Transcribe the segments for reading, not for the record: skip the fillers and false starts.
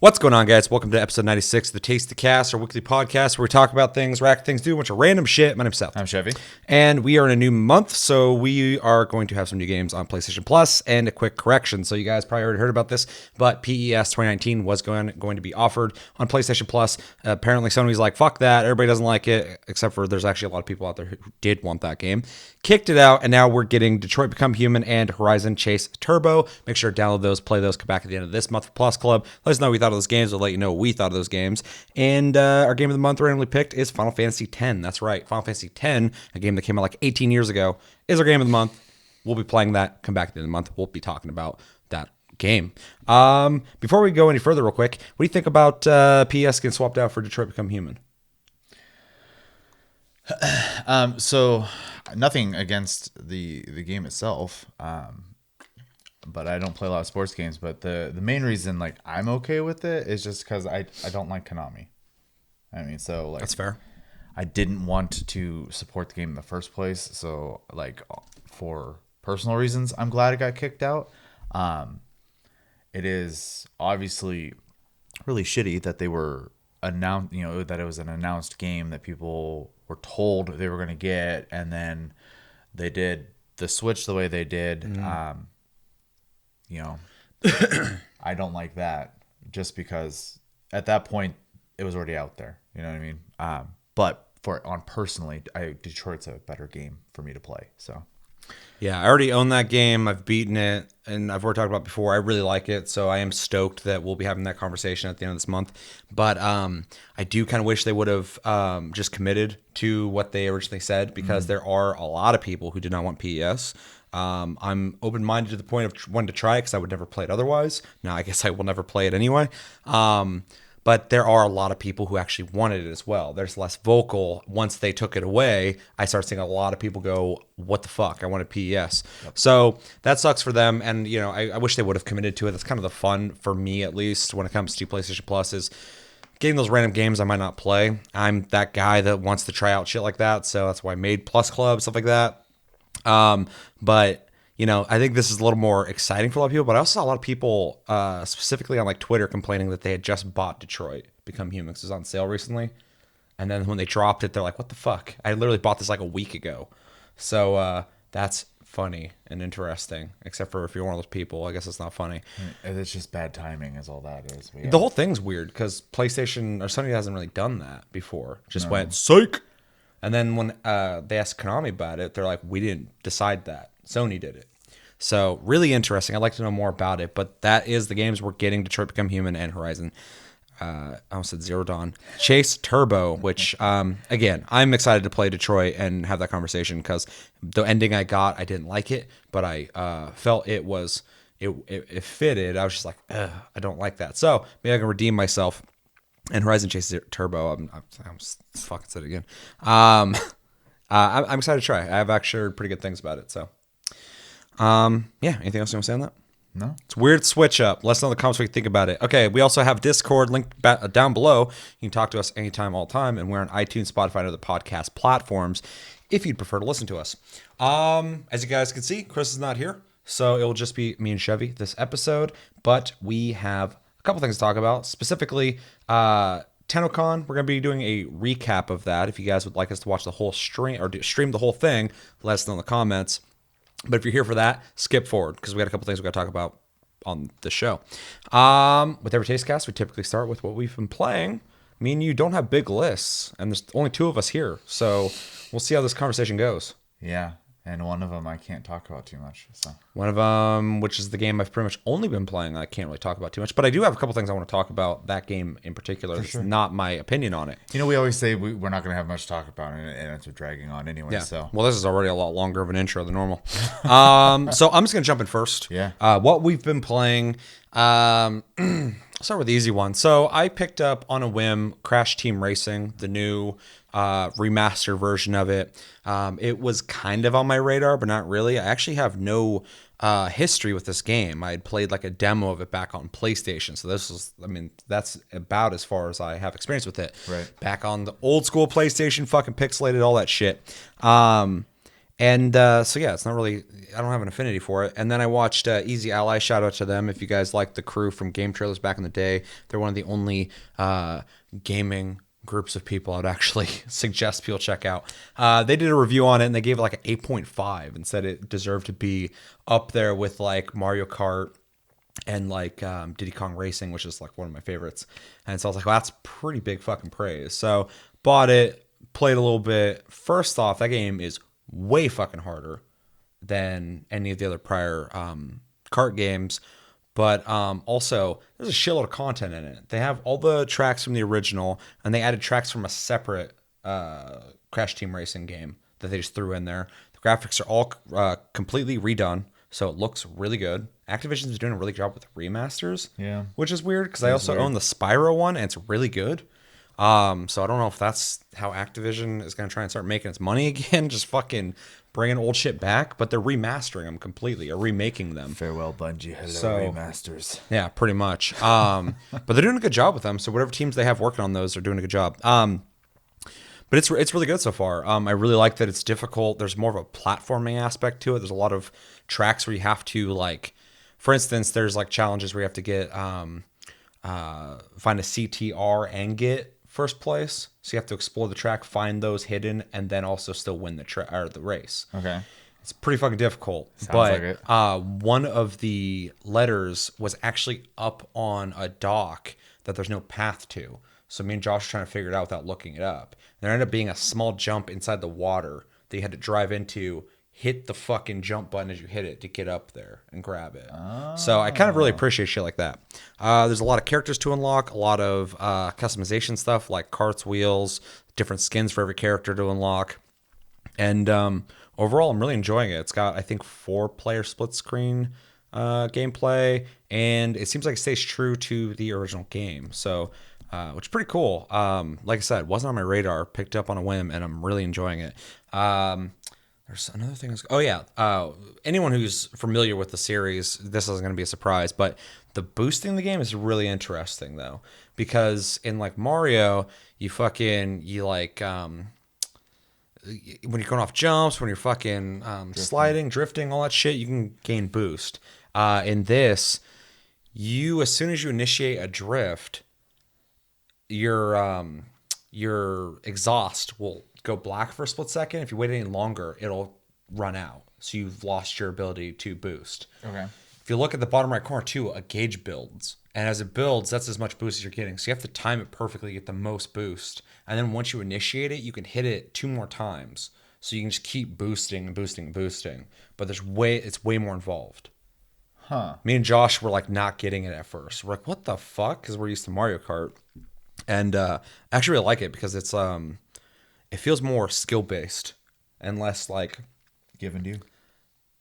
What's going on, guys? Welcome to episode 96 of the Taste the Cast, our weekly podcast where we talk about things, react things, do a bunch of random shit. My name's Seth. I'm Chevy. And we are in a new month, so we are going to have some new games on PlayStation Plus. And a quick correction. So you guys probably already heard about this, but PES 2019 was going to be offered on PlayStation Plus. Apparently Sony's like, fuck that. Everybody doesn't like it, except for there's actually a lot of people out there who did want that game. Kicked it out, and now we're getting Detroit Become Human and Horizon Chase Turbo. Make sure to download those, play those, come back at the end of this month for Plus Club. Let us know what we thought of those games. We'll let you know what we thought of those games. And our game of the month randomly picked is Final Fantasy X. That's right. Final Fantasy X, a game that came out like 18 years ago, is our game of the month. We'll be playing that. Come back at the end of the month. We'll be talking about that game. Before we go any further real quick, what do you think about PS getting swapped out for Detroit Become Human? So nothing against the game itself, but I don't play a lot of sports games. But the main reason like I'm okay with it is just because I don't like Konami. I mean, so like That's fair. I didn't want to support the game in the first place. So like for personal reasons, I'm glad it got kicked out. It is obviously really shitty that they were announced, that it was an announced game that people were told they were going to get, and then they did the switch the way they did. I don't like that just because at that point it was already out there. You know what I mean? But personally, Detroit's a better game for me to play. So. Yeah, I already own that game. I've beaten it, and I've already talked about it before. I really like it, so I am stoked that we'll be having that conversation at the end of this month. But I do kind of wish they would have just committed to what they originally said, because there are a lot of people who did not want PES. I'm open-minded to the point of wanting to try it because I would never play it otherwise. Now, I guess I will never play it anyway. But there are a lot of people who actually wanted it as well. There's less vocal. Once they took it away, I started seeing a lot of people go, what the fuck? I wanted PES. Yep. So that sucks for them. And, I wish they would have committed to it. That's kind of the fun, for me at least, when it comes to PlayStation Plus, is getting those random games I might not play. I'm that guy that wants to try out shit like that. So that's why I made Plus Club, stuff like that. But I think this is a little more exciting for a lot of people, but I also saw a lot of people, specifically on like Twitter, complaining that they had just bought Detroit Become Human because it was on sale recently. And then when they dropped it, they're like, what the fuck? I literally bought this like a week ago. So that's funny and interesting, except for if you're one of those people, I guess it's not funny. It's just bad timing is all that is. Yeah. The whole thing's weird because PlayStation or Sony hasn't really done that before. Just went, psych! And then when they asked Konami about it, they're like, we didn't decide that. Sony did it. So really interesting. I'd like to know more about it, but that is the games we're getting: Detroit Become Human and Horizon. I almost said Zero Dawn. Chase Turbo, which, again, I'm excited to play Detroit and have that conversation because the ending I got, I didn't like it, but I felt it fitted. I was just like, I don't like that. So maybe I can redeem myself. And Horizon Chase Turbo, I'm fucking said it again. I'm excited to try. I have actually heard pretty good things about it. So, anything else you want to say on that? No. It's a weird switch up. Let us know in the comments what you think about it. Okay, we also have Discord linked down below. You can talk to us anytime, all the time, and we're on iTunes, Spotify, and other podcast platforms if you'd prefer to listen to us. As you guys can see, Chris is not here, so it will just be me and Chevy this episode, but we have a couple things to talk about, specifically Tennocon. We're going to be doing a recap of that. If you guys would like us to watch the whole stream or stream the whole thing, let us know in the comments. But if you're here for that, skip forward because we got a couple things we got to talk about on the show. With every taste cast, we typically start with what we've been playing. Me and you don't have big lists, and there's only two of us here, so we'll see how this conversation goes. Yeah, and one of them I can't talk about too much. So one of them, which is the game I've pretty much only been playing, I can't really talk about too much, but I do have a couple things I want to talk about that game in particular. It's not my opinion on it. We always say we're not going to have much to talk about, and it ends up dragging on anyway. Yeah. So well, this is already a lot longer of an intro than normal. So I'm just going to jump in first. Yeah. What we've been playing. I'll start with the easy one. So I picked up on a whim Crash Team Racing, the new remastered version of it. It was kind of on my radar, but not really. I actually have no history with this game. I had played like a demo of it back on PlayStation. So that's about as far as I have experience with it. Right. Back on the old school PlayStation, fucking pixelated, all that shit. And so yeah, it's not really. I don't have an affinity for it. And then I watched Easy Ally. Shout out to them if you guys like the crew from game trailers back in the day. They're one of the only gaming groups of people I'd actually suggest people check out. They did a review on it and they gave it like an 8.5 and said it deserved to be up there with like Mario Kart and like Diddy Kong Racing, which is like one of my favorites. And so I was like, well, that's pretty big fucking praise. So bought it, played a little bit. First off, that game is way fucking harder than any of the other prior kart games. But also, there's a shitload of content in it. They have all the tracks from the original, and they added tracks from a separate Crash Team Racing game that they just threw in there. The graphics are all completely redone, so it looks really good. Activision's doing a really good job with remasters, Yeah. which is weird because I also own the Spyro one, and it's really good. So I don't know if that's how Activision is going to try and start making its money again, just fucking bringing old shit back. But they're remastering them completely or remaking them. Farewell, Bungie. Hello, So- remasters. Yeah, pretty much. But they're doing a good job with them. So whatever teams they have working on those are doing a good job. But it's really good so far. I really like that it's difficult. There's more of a platforming aspect to it. There's a lot of tracks where you have to like, for instance, there's like challenges where you have to get find a CTR and get first place. So you have to explore the track, find those hidden, and then also still win the race. Okay. It's pretty fucking difficult. Sounds but like it. one of the letters was actually up on a dock that there's no path to. So me and Josh were trying to figure it out without looking it up. There ended up being a small jump inside the water that you had to drive into, hit the fucking jump button as you hit it to get up there and grab it. So I kind of really appreciate shit like that. There's a lot of characters to unlock, a lot of customization stuff like carts, wheels, different skins for every character to unlock. And overall, I'm really enjoying it. It's got, I think, 4-player split screen gameplay, and it seems like it stays true to the original game. So, which is pretty cool. Like I said, wasn't on my radar, picked up on a whim, and I'm really enjoying it. There's another thing. Oh yeah, anyone who's familiar with the series, this isn't going to be a surprise, but the boosting in the game is really interesting though, because in like Mario, you like when you're going off jumps, when you're fucking sliding, drifting, all that shit, you can gain boost. In this, as soon as you initiate a drift, your exhaust will go black for a split second. If you wait any longer, it'll run out. So you've lost your ability to boost. Okay. If you look at the bottom right corner too, a gauge builds. And as it builds, that's as much boost as you're getting. So you have to time it perfectly to get the most boost. And then once you initiate it, you can hit it 2 more times. So you can just keep boosting and boosting and boosting. But it's way more involved. Huh. Me and Josh were like not getting it at first. We're like, what the fuck? Because we're used to Mario Kart. And I actually really like it because it feels more skill based and less like Given to you.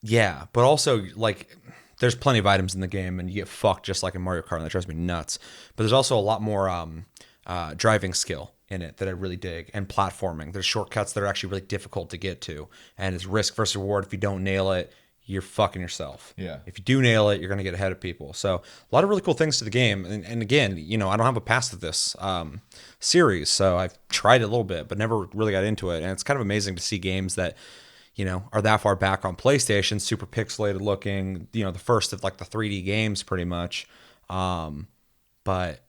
yeah, but also like there's plenty of items in the game and you get fucked just like in Mario Kart and that drives me nuts. But there's also a lot more driving skill in it that I really dig and platforming. There's shortcuts that are actually really difficult to get to and it's risk versus reward. If you don't nail it, you're fucking yourself. Yeah. If you do nail it, you're going to get ahead of people. So a lot of really cool things to the game. And again, I don't have a past of this series. So I've tried it a little bit, but never really got into it. And it's kind of amazing to see games that, are that far back on PlayStation, super pixelated looking, the first of like the 3D games pretty much. But,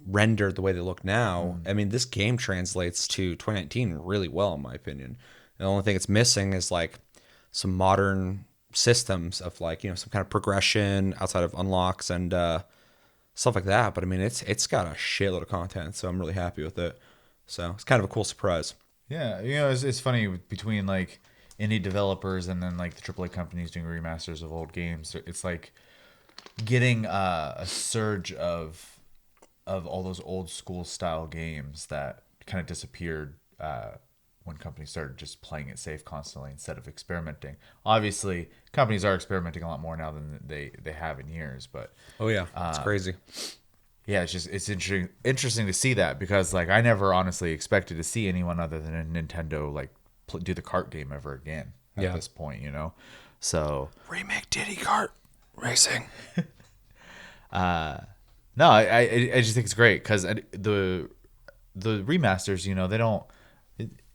rendered the way they look now. I mean, this game translates to 2019 really well, in my opinion. The only thing it's missing is like some modern systems of like some kind of progression outside of unlocks and stuff like that, but I mean it's got a shitload of content, so I'm really happy with it. So it's kind of a cool surprise. Yeah, it's funny between like indie developers and then like the AAA companies doing remasters of old games. It's like getting a surge of all those old school style games that kind of disappeared when companies started just playing it safe constantly instead of experimenting. Obviously, companies are experimenting a lot more now than they have in years. But Oh yeah, it's crazy. yeah, it's interesting to see that because like I never honestly expected to see anyone other than a Nintendo like do the kart game ever again at this point. So Remake Diddy Kart Racing. no, I just think it's great because the remasters, they don't.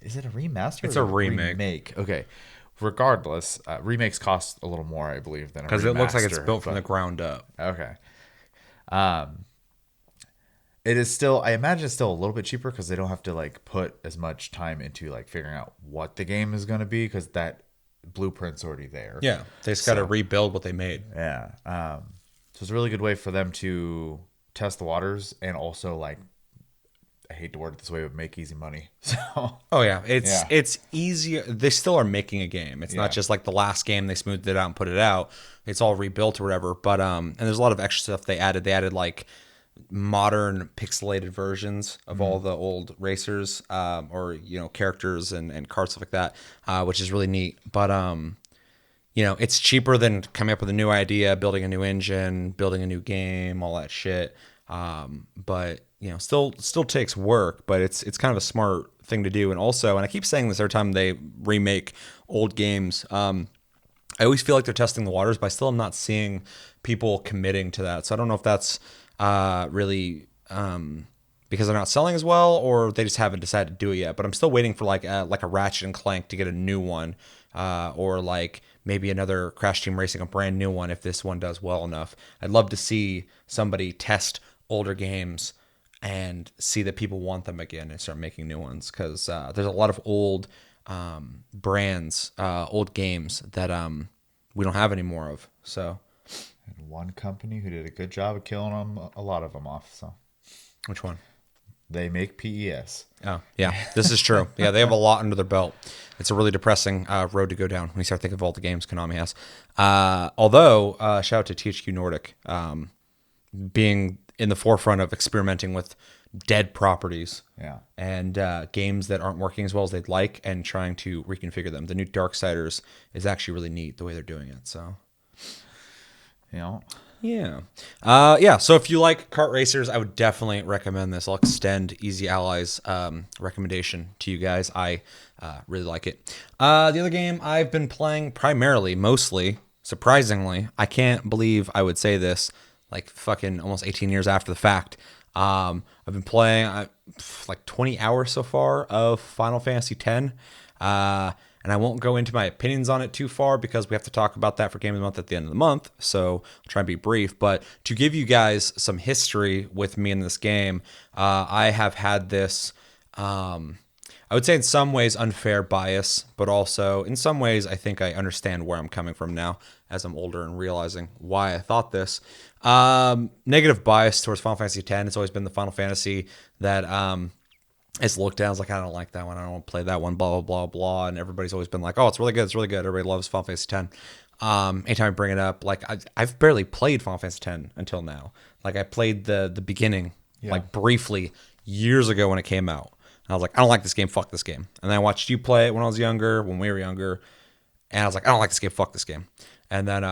Is it a remaster? It's or a remake. Okay. regardless, remakes cost a little more, I believe, than a Because it looks like it's remaster. built from the ground up. Okay. Um, it is still, I imagine it's still a little bit cheaper because they don't have to like put as much time into like figuring out what the game is going to be because that blueprint's already there. Yeah, they just got to rebuild what they made. Yeah. So it's a really good way for them to test the waters and also like, I hate to word it this way, but make easy money. So Oh yeah, it's easier. They still are making a game. It's not Yeah. just like the last game they smoothed it out and put it out. It's all rebuilt or whatever. But and there's a lot of extra stuff they added. They added like modern pixelated versions of all the old racers, or characters and cards stuff like that, which is really neat. But it's cheaper than coming up with a new idea, building a new engine, building a new game, all that shit. But still takes work, but it's kind of a smart thing to do. And also, and I keep saying this every time they remake old games, I always feel like they're testing the waters, but I still am not seeing people committing to that. So I don't know if that's really because they're not selling as well, or they just haven't decided to do it yet. But I'm still waiting for like a Ratchet and Clank to get a new one, or like maybe another Crash Team Racing, a brand new one if this one does well enough. I'd love to see somebody test older games and see that people want them again and start making new ones, because there's a lot of old brands, old games that we don't have any more of. So and one company who did a good job of killing them, a lot of them off. So which one? they make PES. Oh, yeah, this is true. Yeah, they have a lot under their belt. It's a really depressing road to go down when you start thinking of all the games Konami has. Although, shout out to THQ Nordic, being in the forefront of experimenting with dead properties, Yeah. and games that aren't working as well as they'd like, and trying to reconfigure them. The new Darksiders is actually really neat the way they're doing it. So You know, yeah. So if you like kart racers, I would definitely recommend this. I'll extend Easy Allies recommendation to you guys. I really like it. The other game I've been playing mostly, surprisingly, I can't believe I would say this, like fucking almost 18 years after the fact. I've been playing like 20 hours so far of Final Fantasy X. And I won't go into my opinions on it too far because we have to talk about that for Game of the Month at the end of the month. So I'll try and be brief. But to give you guys some history with me in this game, I have had this, I would say in some ways unfair bias, but also in some ways I think I understand where I'm coming from now as I'm older and realizing why I thought this. Negative bias towards Final Fantasy X. It's always been the Final Fantasy that it's looked at. I was like, I don't like that one. I don't want to play that one, blah, blah, blah, blah. And everybody's always been like, oh, it's really good. It's really good. Everybody loves Final Fantasy X. Anytime I bring it up, like I've barely played Final Fantasy X until now. Like I played the beginning, like briefly years ago when it came out. And I was like, I don't like this game. Fuck this game. And then I watched you play it when I was younger, when we were younger. And I was like, I don't like this game. Fuck this game. And then,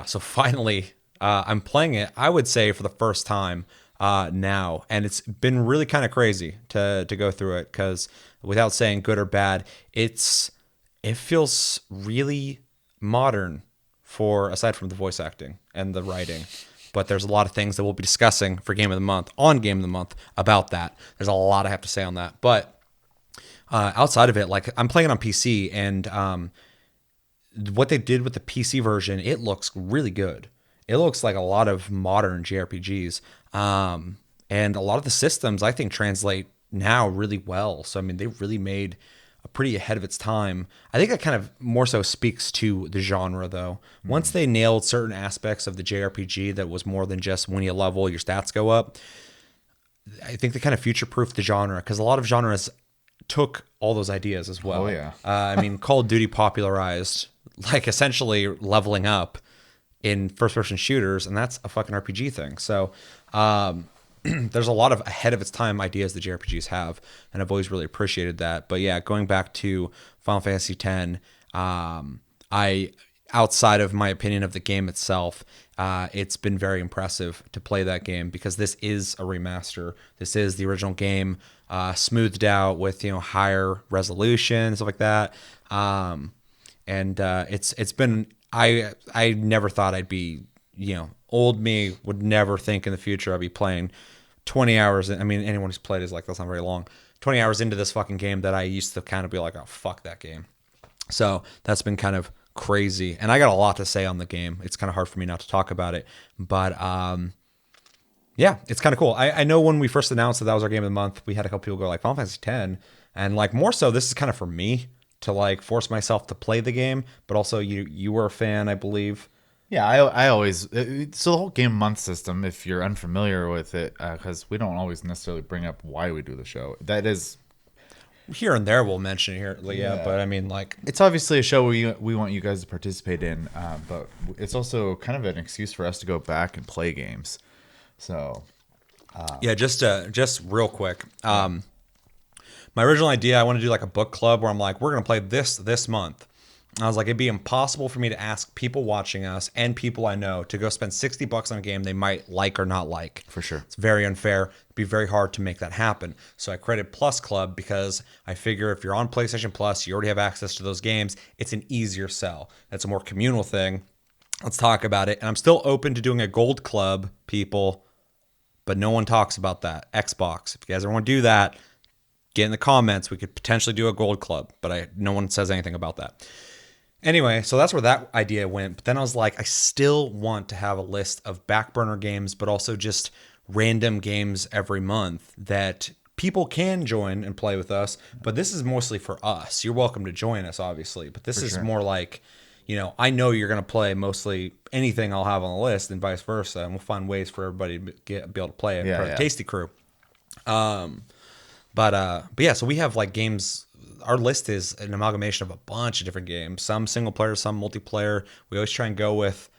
so finally I'm playing it, I would say for the first time now, and it's been really kind of crazy to go through it, because without saying good or bad, it feels really modern, for aside from the voice acting and the writing. But there's a lot of things that we'll be discussing for Game of the Month on Game of the Month about that. There's a lot I have to say on that. But outside of it, like I'm playing it on PC, and what they did with the PC version, it looks really good. It looks like a lot of modern JRPGs. And a lot of the systems, I think, translate now really well. So, I mean, they really made a pretty ahead of its time. I think that kind of more so speaks to the genre, though. Once they nailed certain aspects of the JRPG that was more than just when you level, your stats go up, I think they kind of future-proofed the genre, because a lot of genres took all those ideas as well. Oh, yeah. I mean, Call of Duty popularized, like, essentially leveling up in first-person shooters, and that's a fucking RPG thing. So there's a lot of ahead of its time ideas that JRPGs have, and I've always really appreciated that. But yeah, going back to Final Fantasy X, I, outside of my opinion of the game itself, it's been very impressive to play that game, because this is a remaster. This is the original game, smoothed out with higher resolution and stuff like that. And it's been, I never thought I'd be, old me would never think in the future I'd be playing 20 hours. I mean, anyone who's played is like, that's not very long. 20 hours into this fucking game that I used to kind of be like, oh, fuck that game. So that's been kind of crazy. And I got a lot to say on the game. It's kind of hard for me not to talk about it. But yeah, it's kind of cool. I know when we first announced that that was our game of the month, we had a couple people go like Final Fantasy X, and like more so, this is kind of for me to like force myself to play the game. But also, you were a fan, I believe. Yeah, I always so the whole game month system. If you're unfamiliar with it, because we don't always necessarily bring up why we do the show. That is, Here and there, we'll mention it here, yeah. But I mean, like, it's obviously a show we want you guys to participate in, but it's also kind of an excuse for us to go back and play games. So yeah, just real quick. My original idea, I want to do like a book club where I'm like, we're gonna play this month. I was like, it'd be impossible for me to ask people watching us and people I know to go spend $60 on a game they might like or not like. For sure. It's very unfair. It'd be very hard to make that happen. So I created Plus Club because I figure if you're on PlayStation Plus, you already have access to those games. It's an easier sell. It's a more communal thing. Let's talk about it. And I'm still open to doing a Gold Club, people, but no one talks about that. Xbox. If you guys ever want to do that, get in the comments. We could potentially do a Gold Club, but no one says anything about that. Anyway, so that's where that idea went. But then I was like, I still want to have a list of back burner games, but also just random games every month that people can join and play with us. But this is mostly for us. You're welcome to join us, obviously. But this is more like, I know you're going to play mostly anything I'll have on the list and vice versa. And we'll find ways for everybody to be able to play it. The Tasty Crew. But yeah, so we have like games. Our list is an amalgamation of a bunch of different games, some single player, some multiplayer. We always try and go with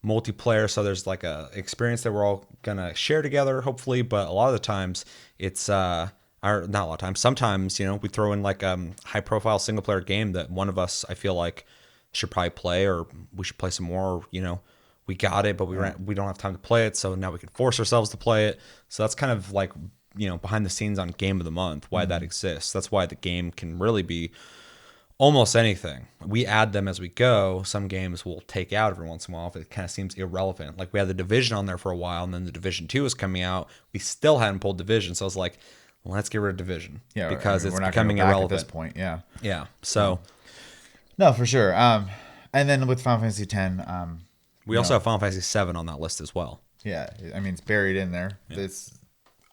multiplayer, so there's like a experience that we're all gonna share together, hopefully. But a lot of the times, it's or not a lot of times. Sometimes, we throw in like a high profile single player game that one of us I feel like should probably play, or we should play some more. Or, we got it, but we don't have time to play it, so now we can force ourselves to play it. So that's kind of like behind the scenes on game of the month, why that exists. That's why the game can really be almost anything. We add them as we go. Some games we'll take out every once in a while if it kind of seems irrelevant. Like we had the Division on there for a while, and then the Division 2 was coming out. We still hadn't pulled Division, so I was like, well, let's get rid of Division. Yeah, because we're it's not becoming go back irrelevant at this point. Yeah. Yeah. So No, for sure. And then with Final Fantasy X, we also have Final Fantasy 7 on that list as well. Yeah, I mean it's buried in there. It's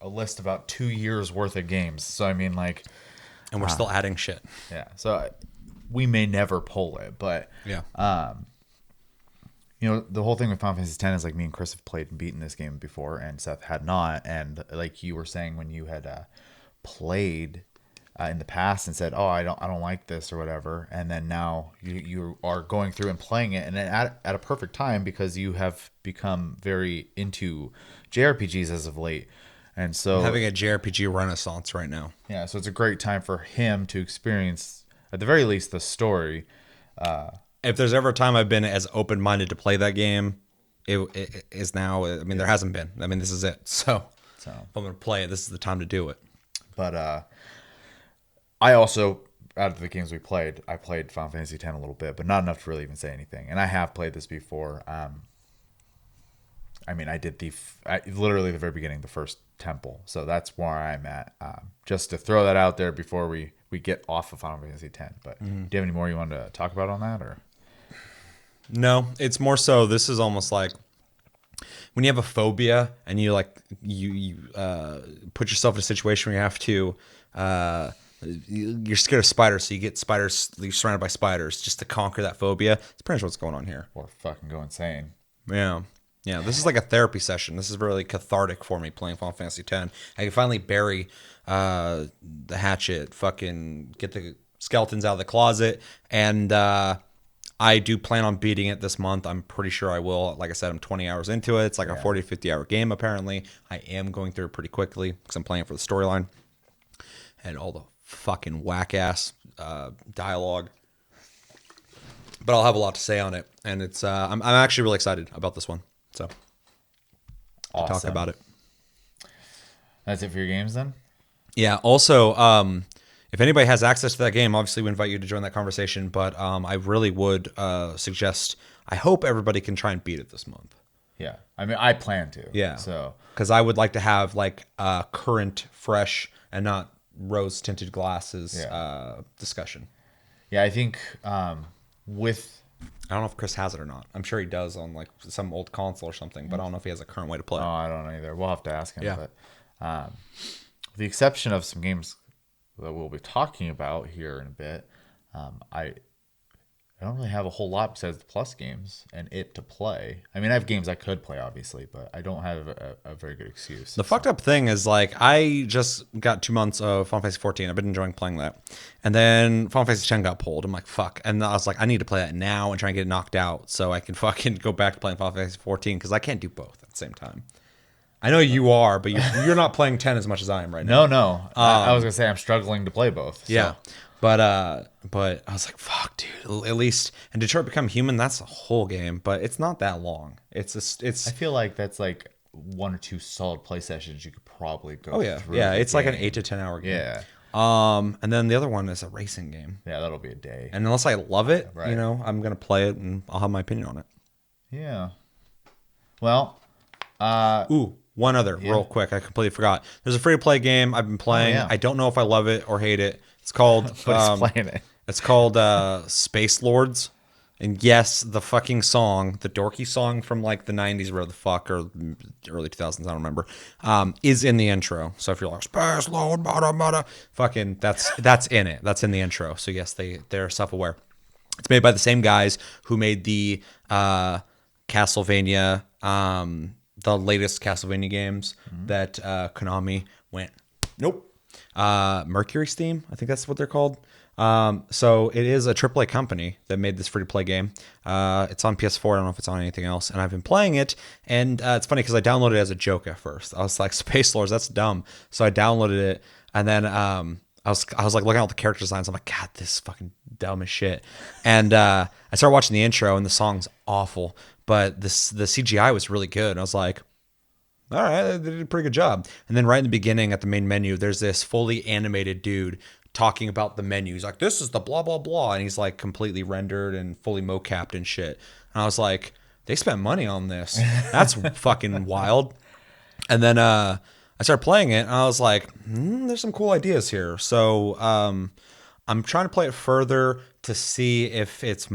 a list about 2 years worth of games. So I mean, like, and we're still adding shit. Yeah. So we may never pull it, but yeah. The whole thing with Final Fantasy X is like me and Chris have played and beaten this game before, and Seth had not. And like you were saying when you had played in the past and said, "Oh, I don't like this" or whatever, and then now you are going through and playing it, and at a perfect time because you have become very into JRPGs as of late. And so I'm having a JRPG renaissance right now. Yeah, so it's a great time for him to experience, at the very least, the story. If there's ever a time I've been as open-minded to play that game, it is now. I mean, there hasn't been. I mean, this is it. So if I'm going to play it, this is the time to do it. But I also, out of the games we played, I played Final Fantasy X a little bit, but not enough to really even say anything. And I have played this before. I mean, I did literally the very beginning, the first temple. So that's where I'm at. Just to throw that out there before we get off of Final Fantasy X. But do you have any more you want to talk about on that, or? No, it's more so. This is almost like when you have a phobia and you put yourself in a situation where you have to. You're scared of spiders, so you get spiders. You're surrounded by spiders just to conquer that phobia. It's pretty much what's going on here. Or fucking go insane. Yeah. Yeah, this is like a therapy session. This is really cathartic for me playing Final Fantasy X. I can finally bury the hatchet, fucking get the skeletons out of the closet, and I do plan on beating it this month. I'm pretty sure I will. Like I said, I'm 20 hours into it. It's like a 40 to 50 hour game, apparently. I am going through it pretty quickly because I'm playing it for the storyline and all the fucking whack-ass dialogue. But I'll have a lot to say on it, and it's I'm actually really excited about this one. So, awesome. Talk about it. That's it for your games then? Yeah. Also, if anybody has access to that game, obviously we invite you to join that conversation. But I really would suggest. I hope everybody can try and beat it this month. Yeah. I mean, I plan to. Yeah. So, because I would like to have like current, fresh, and not rose tinted glasses discussion. Yeah, I think with I don't know if Chris has it or not. I'm sure he does on like some old console or something, but I don't know if he has a current way to play oh, it. I don't know either. We'll have to ask him. Yeah. But with the exception of some games that we'll be talking about here in a bit, I don't really have a whole lot besides the Plus games and it to play. I mean, I have games I could play, obviously, but I don't have a very good excuse. The fucked up thing is like I just got 2 months of Final Fantasy 14. I've been enjoying playing that, and then Final Fantasy 10 got pulled. I'm like fuck, and I was like I need to play that now and try and get it knocked out so I can fucking go back to playing Final Fantasy 14 because I can't do both at the same time. I know you are, but you're not playing 10 as much as I am right now. No. I was gonna say I'm struggling to play both. So. Yeah. But I was like, fuck, dude. At least in Detroit Become Human, that's a whole game, but it's not that long. I feel like that's like 1 or 2 solid play sessions you could probably go. Oh yeah, through yeah. the It's like an game. 8 to 10 hour game. Yeah, And then the other one is a racing game. yeah, that'll be a day. And unless I love it, Right. you know, I'm gonna play it and I'll have my opinion on it. Yeah. Well, Ooh, one other real quick. I completely forgot. There's a free to play game I've been playing. yeah. I don't know if I love it or hate it. It's called. but he's playing it. It's called Space Lords. And yes, the fucking song, the dorky song from like the 90s, where the fuck, or early 2000s, I don't remember, is in the intro. So if you're like, Space Lord, bada, bada, fucking, that's in it. That's in the intro. So yes, they're self-aware. It's made by the same guys who made the Castlevania, the latest Castlevania games that Konami went, nope. Mercury's Theme, I think that's what they're called. So it is a AAA company that made this free-to-play game. It's on PS4. I don't know if it's on anything else. And I've been playing it, and it's funny because I downloaded it as a joke at first. I was like, Space Lords, that's dumb. So I downloaded it, and then I was like looking at all the character designs. I'm like, God, this is fucking dumb as shit. And I started watching the intro, and the song's awful, but the CGI was really good. And I was like, all right, they did a pretty good job. And then right in the beginning at the main menu, there's this fully animated dude talking about the menu. He's like, this is the blah, blah, blah. And he's like completely rendered and fully mocapped and shit. And I was like, they spent money on this. That's fucking wild. And then I started playing it and I was like, there's some cool ideas here. So I'm trying to play it further to see if it's,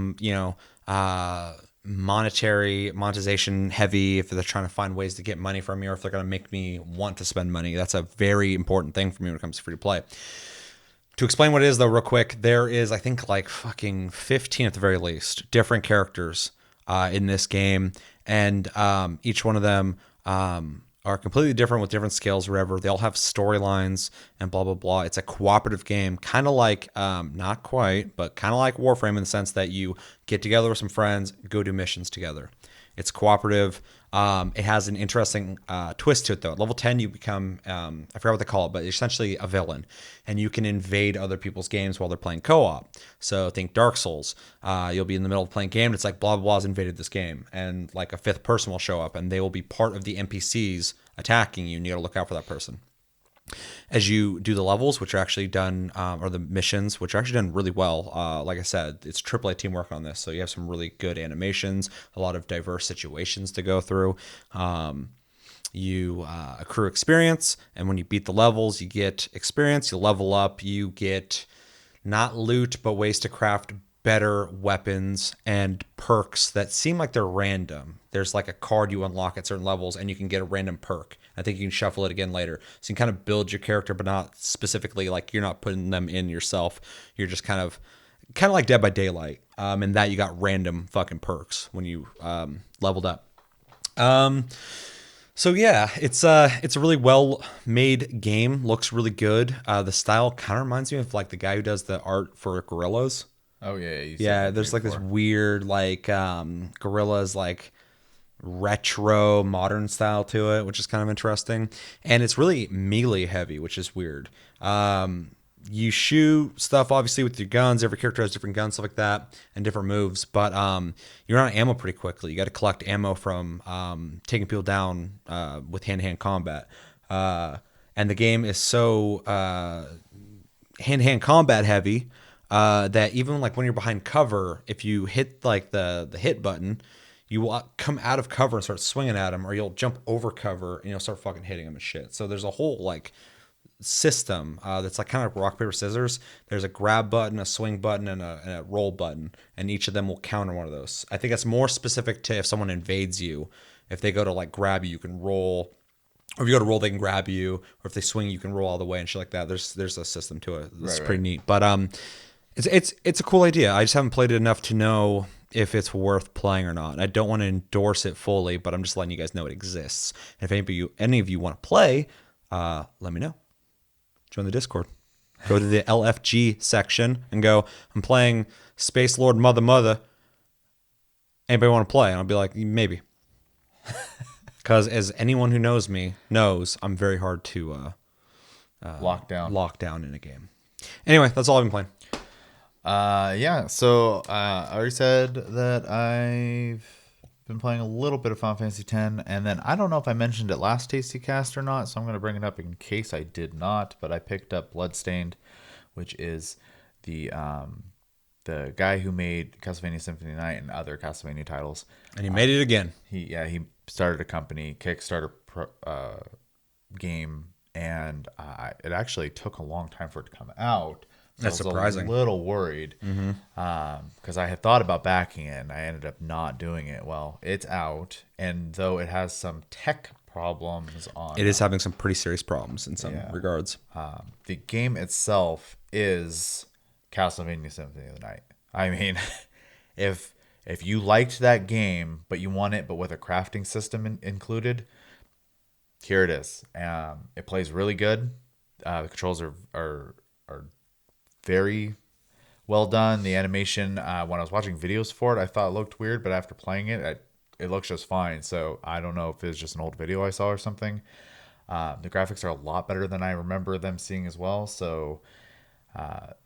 monetization heavy, if they're trying to find ways to get money from me, or if they're going to make me want to spend money. That's a very important thing for me when it comes to free to play. To explain what it is, though, real quick, there is, I think, like fucking 15 at the very least different characters in this game, and each one of them are completely different with different skills, whatever. They all have storylines and blah, blah, blah. It's a cooperative game, kind of like, not quite, but kind of like Warframe in the sense that you get together with some friends, go do missions together. It's cooperative. It has an interesting twist to it, though. At level 10, you become, I forgot what they call it, but essentially a villain. And you can invade other people's games while they're playing co-op. So think Dark Souls. You'll be in the middle of playing a game, and it's like blah, blah, blah's invaded this game. And like a fifth person will show up, and they will be part of the NPCs attacking you, and you got to look out for that person. As you do the levels, which are actually done, or the missions, which are actually done really well. Like I said, it's AAA teamwork on this, so you have some really good animations, a lot of diverse situations to go through. You accrue experience, and when you beat the levels, you get experience. You level up. You get not loot, but ways to craft better weapons and perks that seem like they're random. There's like a card you unlock at certain levels, and you can get a random perk. I think you can shuffle it again later. So you can kind of build your character, but not specifically like you're not putting them in yourself. You're just kind of like Dead by Daylight. In that you got random fucking perks when you leveled up. So yeah, it's a really well made game. Looks really good. The style kind of reminds me of like the guy who does the art for Gorillas. Oh yeah, Yeah. There's like this weird like Gorillas like retro modern style to it, which is kind of interesting, and it's really melee heavy, which is weird. You shoot stuff obviously with your guns. Every character has different guns, stuff like that, and different moves, but you're out of ammo pretty quickly. You got to collect ammo from taking people down with hand-to-hand combat, and the game is so hand-to-hand combat heavy that even like when you're behind cover, if you hit like the hit button, you will come out of cover and start swinging at them, or you'll jump over cover and you'll start fucking hitting them and shit. So there's a whole like system that's like kind of rock paper scissors. There's a grab button, a swing button, and a roll button, and each of them will counter one of those. I think it's more specific to if someone invades you. If they go to like grab you, you can roll. Or if you go to roll, they can grab you. Or if they swing, you can roll all the way and shit like that. There's a system to it. It's pretty neat. But it's a cool idea. I just haven't played it enough to know if it's worth playing or not. I don't want to endorse it fully, but I'm just letting you guys know it exists. And if any of you want to play, let me know. Join the Discord. Go to the LFG section and go, I'm playing Space Lord Mother. Anybody want to play? And I'll be like, maybe. Because as anyone who knows me knows, I'm very hard to lock down in a game. Anyway, that's all I've been playing. Yeah. So I already said that I've been playing a little bit of Final Fantasy X, and then I don't know if I mentioned it last Tasty Cast or not, so I'm going to bring it up in case I did not. But I picked up Bloodstained, which is the guy who made Castlevania Symphony of the Night and other Castlevania titles, and he made it again. He started a company, Kickstarter game, and it actually took a long time for it to come out. So That's surprising. I was a little worried because I had thought about backing it, and I ended up not doing it. Well, it's out, and though it has some tech problems on it is having some pretty serious problems in some regards. The game itself is Castlevania Symphony of the Night. I mean, if you liked that game, but you want it, but with a crafting system included, here it is. It plays really good. The controls are very well done. The animation, when I was watching videos for it, I thought it looked weird, but after playing it, it looks just fine. So I don't know if it's just an old video I saw or something. The graphics are a lot better than I remember them seeing as well. So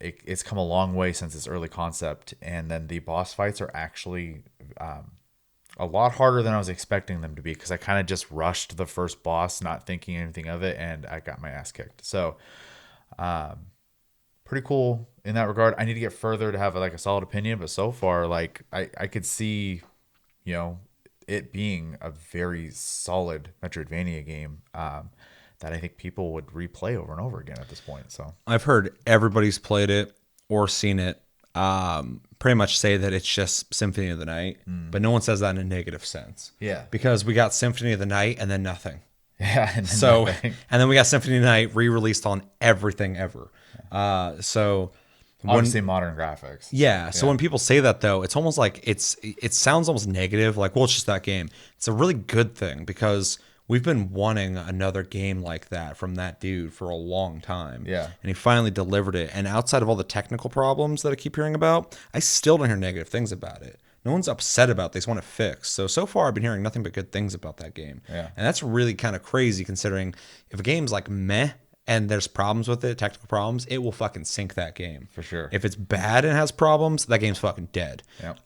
it's come a long way since its early concept. And then the boss fights are actually a lot harder than I was expecting them to be, because I kind of just rushed the first boss, not thinking anything of it, and I got my ass kicked. So pretty cool in that regard. I need to get further to have like a solid opinion, but so far, like I could see, it being a very solid Metroidvania game that I think people would replay over and over again at this point. So I've heard everybody's played it or seen it pretty much say that it's just Symphony of the Night, but no one says that in a negative sense. Yeah. Because we got Symphony of the Night and then nothing. Yeah. And then we got Symphony of the Night re-released on everything ever. So obviously modern graphics. Yeah. So when people say that, though, it's almost like it sounds almost negative. Like, well, it's just that game. It's a really good thing, because we've been wanting another game like that from that dude for a long time. Yeah. And he finally delivered it. And outside of all the technical problems that I keep hearing about, I still don't hear negative things about it. No one's upset about it. They just want it fixed. So far, I've been hearing nothing but good things about that game. Yeah. And that's really kind of crazy, considering if a game's like meh and there's problems with it, technical problems, it will fucking sink that game. For sure. If it's bad and has problems, that game's fucking dead. Yep.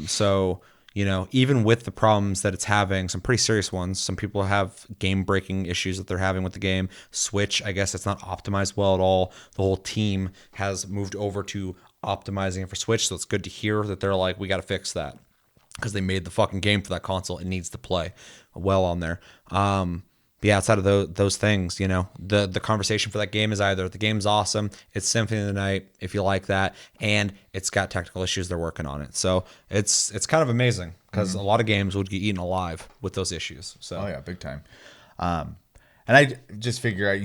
So, even with the problems that it's having, some pretty serious ones, some people have game-breaking issues that they're having with the game. Switch, I guess it's not optimized well at all. The whole team has moved over to optimizing it for Switch, so it's good to hear that they're like, we got to fix that, because they made the fucking game for that console. It needs to play well on there. But yeah, outside of those things, the conversation for that game is either the game's awesome, it's Symphony of the Night, if you like that, and it's got technical issues, they're working on it. So it's kind of amazing, because a lot of games would get eaten alive with those issues. So oh yeah, big time. And I just figure out,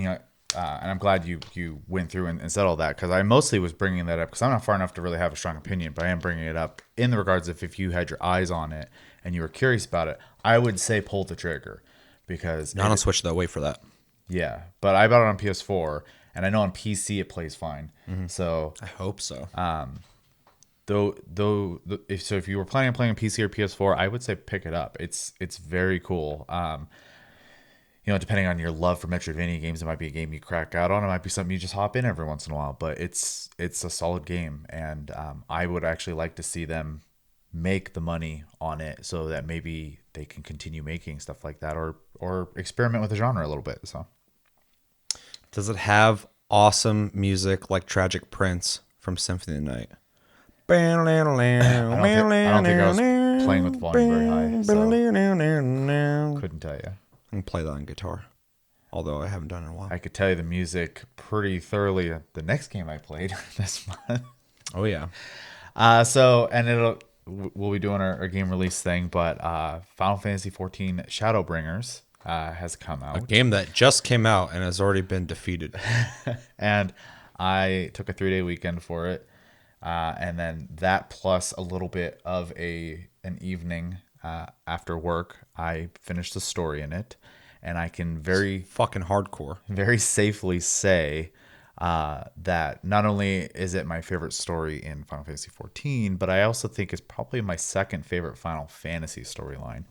and I'm glad you went through and said all that, because I mostly was bringing that up because I'm not far enough to really have a strong opinion, but I am bringing it up in the regards of if you had your eyes on it and you were curious about it, I would say pull the trigger. Because not on Switch though. Wait for that. Yeah, but I bought it on PS4, and I know on PC it plays fine. So I hope so. If you were planning on playing on PC or PS4, I would say pick it up. It's very cool. Depending on your love for Metroidvania games, it might be a game you crack out on. It might be something you just hop in every once in a while. But it's a solid game, and I would actually like to see them make the money on it so that maybe they can continue making stuff like that, or experiment with the genre a little bit. So does it have awesome music like Tragic Prince from Symphony of the Night? I don't think I was playing with the volume very high, so couldn't tell you. I can play that on guitar. although I haven't done it in a while. I could tell you the music pretty thoroughly. The next game I played this month. Oh yeah, And we'll be doing our game release thing, but Final Fantasy 14 Shadowbringers has come a out, game that just came out and has already been defeated. and I took a 3-day weekend for it, and then that plus a little bit of an evening after work, I finished the story in it, and I can Fucking hardcore. very safely say that not only is it my favorite story in Final Fantasy 14, but I also think it's probably my second favorite Final Fantasy storyline.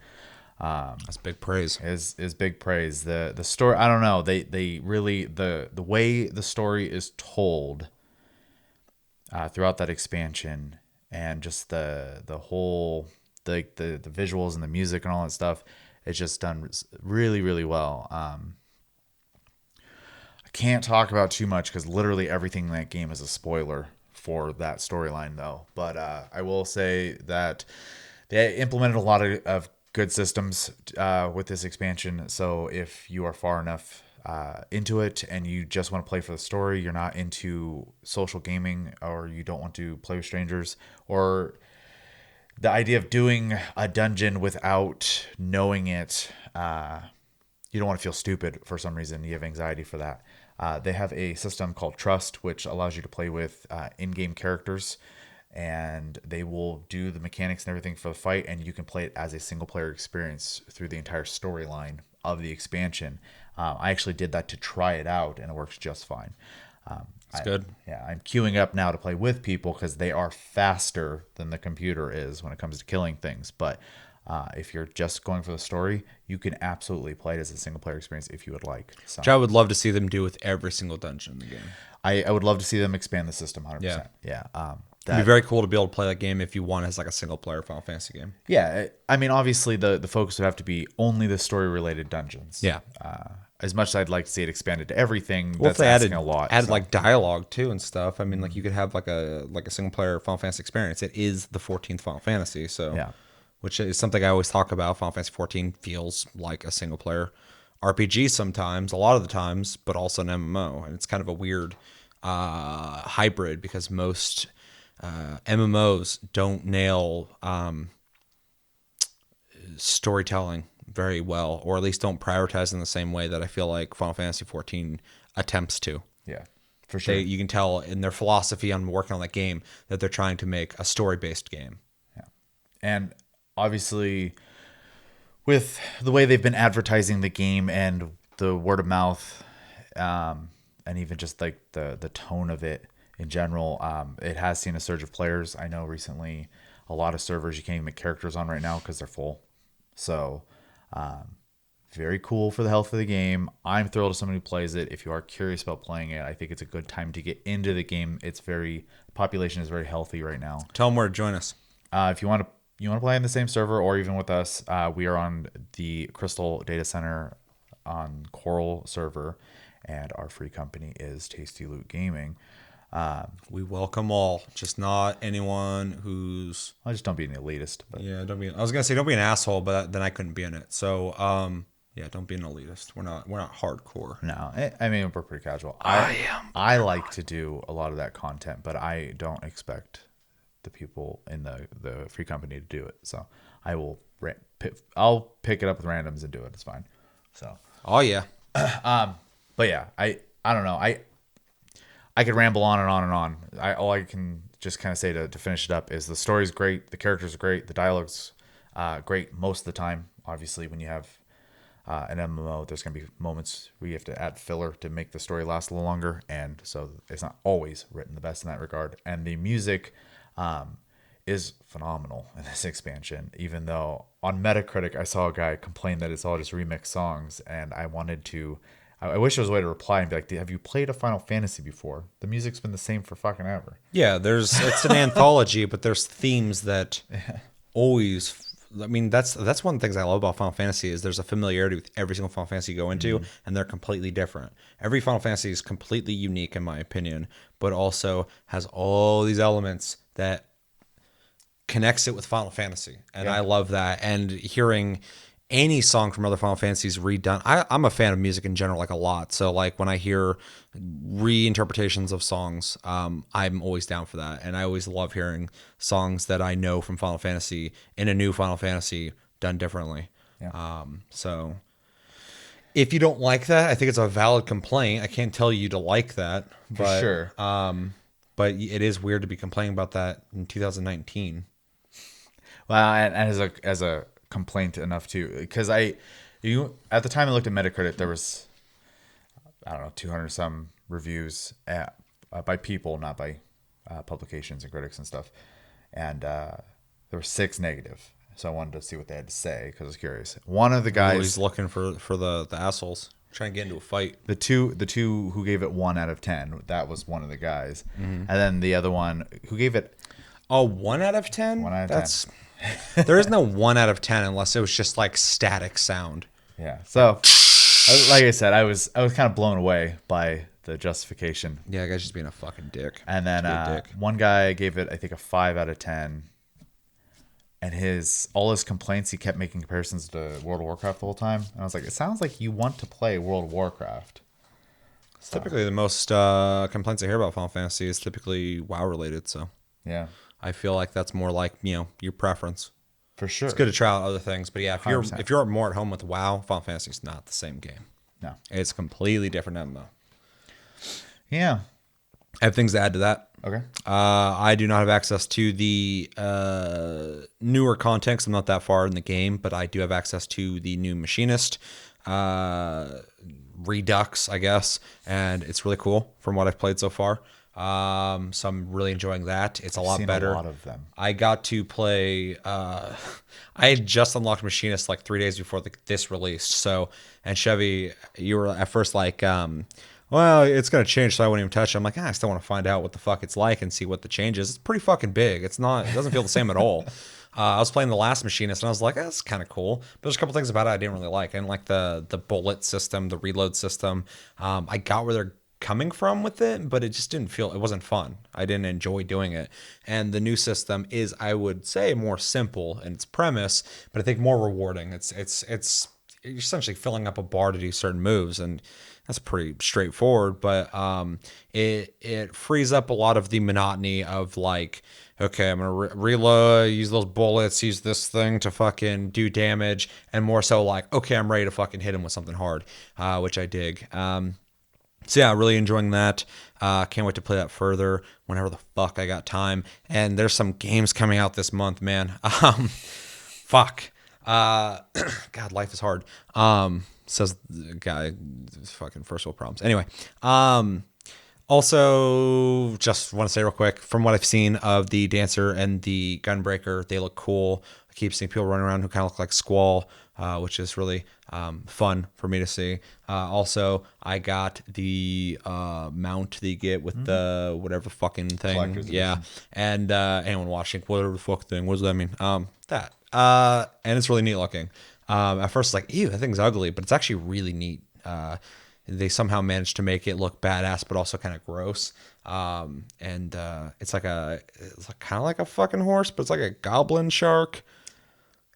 That's big praise. Is big praise. The story, I don't know, they really the way the story is told throughout that expansion, and just the whole the visuals and the music and all that stuff, it's just done really really well. I can't talk about too much because literally everything in that game is a spoiler for that storyline, though. But I will say that they implemented a lot of good systems with this expansion. So if you are far enough into it and you just want to play for the story, you're not into social gaming, or you don't want to play with strangers, or the idea of doing a dungeon without knowing it, you don't want to feel stupid for some reason. You have anxiety for that. They have a system called Trust, which allows you to play with in-game characters, and they will do the mechanics and everything for the fight, and you can play it as a single-player experience through the entire storyline of the expansion. I actually did that to try it out, and it works just fine. It's good. Yeah, I'm queuing up now to play with people because they are faster than the computer is when it comes to killing things. But if you're just going for the story, you can absolutely play it as a single player experience if you would like. So Which I would love to see them do with every single dungeon in the game. I would love to see them expand the system 100%. Yeah. Yeah. It'd be very cool to be able to play that game if you want as like a single player Final Fantasy game. Yeah. I mean, obviously the focus would have to be only the story related dungeons. Yeah. As much as I'd like to see it expanded to everything, Well, that's if they asking a lot. added so. like dialogue too and stuff. I mean, like you could have like a single player Final Fantasy experience. It is the 14th Final Fantasy, so Yeah. which is something I always talk about. Final Fantasy 14 feels like a single player RPG sometimes, a lot of the times, but also an MMO, and it's kind of a weird hybrid because most MMOs don't nail storytelling very well, or at least don't prioritize in the same way that I feel like Final Fantasy 14 attempts to. Yeah, for sure. You can tell in their philosophy on working on that game that they're trying to make a story-based game. Yeah. And obviously, with the way they've been advertising the game and the word of mouth, and even just like the tone of it in general, it has seen a surge of players. I know recently a lot of servers you can't even make characters on right now because they're full. So very cool for the health of the game. I'm thrilled as somebody who plays it. If you are curious about playing it, I think it's a good time to get into the game. Population is very healthy right now. Tell them where to join us. If you want to play in the same server or even with us, we are on the Crystal Data Center on Coral server, and our free company is Tasty Loot Gaming. We welcome all, just not anyone who's. I just don't be an elitist. But. Yeah, don't be. I was gonna say don't be an asshole, but then I couldn't be in it. So, yeah, don't be an elitist. We're not hardcore. No, I mean we're pretty casual. I like to do a lot of that content, but I don't expect the people in the free company to do it. So I'll pick it up with randoms and do it. It's fine. So. Oh yeah. But yeah, I don't know. I could ramble on and on and on. All I can just kind of say to finish it up is the story's great, the characters are great, the dialogue's great most of the time. Obviously, when you have an MMO, there's going to be moments where you have to add filler to make the story last a little longer, and so it's not always written the best in that regard. And the music is phenomenal in this expansion, even though on Metacritic I saw a guy complain that it's all just remixed songs, and I wish there was a way to reply and be like, have you played a Final Fantasy before? The music's been the same for fucking ever. Yeah, it's an anthology, but there's themes that always. I mean, that's one of the things I love about Final Fantasy is there's a familiarity with every single Final Fantasy you go into, and they're completely different. Every Final Fantasy is completely unique in my opinion, but also has all these elements that connects it with Final Fantasy, and I love that. And hearing any song from other Final Fantasies redone. I'm a fan of music in general, like a lot. So like when I hear reinterpretations of songs, I'm always down for that, and I always love hearing songs that I know from Final Fantasy in a new Final Fantasy done differently. Yeah. So if you don't like that, I think it's a valid complaint. I can't tell you to like that, For but sure. but it is weird to be complaining about that in 2019. Well, and as a complaint enough too, because you at the time I looked at Metacritic, there was, I don't know, 200 some reviews by people, not by publications and critics and stuff, and there were 6 negative. So I wanted to see what they had to say because I was curious. One of the He's guys, looking for the assholes trying to get into a fight. the two who gave it 1 out of 10, that was one of the guys, and then the other one who gave it Oh, 1 out of 10? 1 out of 10. There is no 1 out of 10 unless it was just like static sound. 10. Yeah. So, like I said, I was kind of blown away by the justification. Yeah, that guy's just being a fucking dick. And then Dick. one guy gave it, I think, a 5 out of 10. And all his complaints, he kept making comparisons to World of Warcraft the whole time. And I was like, it sounds like you want to play World of Warcraft. It's typically the most complaints I hear about Final Fantasy is typically WoW related. So Yeah, I feel like that's more like your preference. for sure. It's good to try out other things, but yeah, if 100%. you're more at home with WoW, Final Fantasy is not the same game. No. It's completely different MMO. Yeah. I have things to add to that. Okay. I do not have access to the newer content 'cause I'm not that far in the game, but I do have access to the new Machinist Redux, I guess, and it's really cool from what I've played so far. So I'm really enjoying that. It's a lot Seen better. a lot of them. I got to play. I had just unlocked Machinist like 3 days before this released. So, and Chevy, you were at first like, well, it's gonna change, so I wouldn't even touch it. I'm like, I still want to find out what the fuck it's like and see what the change is. It's pretty fucking big. It doesn't feel the same at all. I was playing the last Machinist, and I was like, that's kind of cool. But there's a couple things about it I didn't really like. I didn't like the bullet system, the reload system. I got where they're coming from with it, but it just it wasn't fun. I didn't enjoy doing it. And the new system is, I would say, more simple in its premise, but I think more rewarding. It's you're essentially filling up a bar to do certain moves, and that's pretty straightforward, but it frees up a lot of the monotony of like, okay, I'm gonna reload, use those bullets, use this thing to fucking do damage, and more so like, okay, I'm ready to fucking hit him with something hard, which I dig. So yeah, really enjoying that. Can't wait to play that further whenever the fuck I got time. And there's some games coming out this month, man. Fuck. God, life is hard. Says the guy, fucking first world problems. Anyway, also just want to say real quick, from what I've seen of the Dancer and the Gunbreaker, they look cool. I keep seeing people running around who kind of look like Squall, which is really fun for me to see. Also, I got the mount that you get with the whatever fucking thing. Collector's Yeah. edition. And anyone watching, whatever the fuck thing, what does that mean? That. And it's really neat looking. At first, like, ew, that thing's ugly, but it's actually really neat. They somehow managed to make it look badass, but also kind of gross. It's like kind of like a fucking horse, but it's like a goblin shark.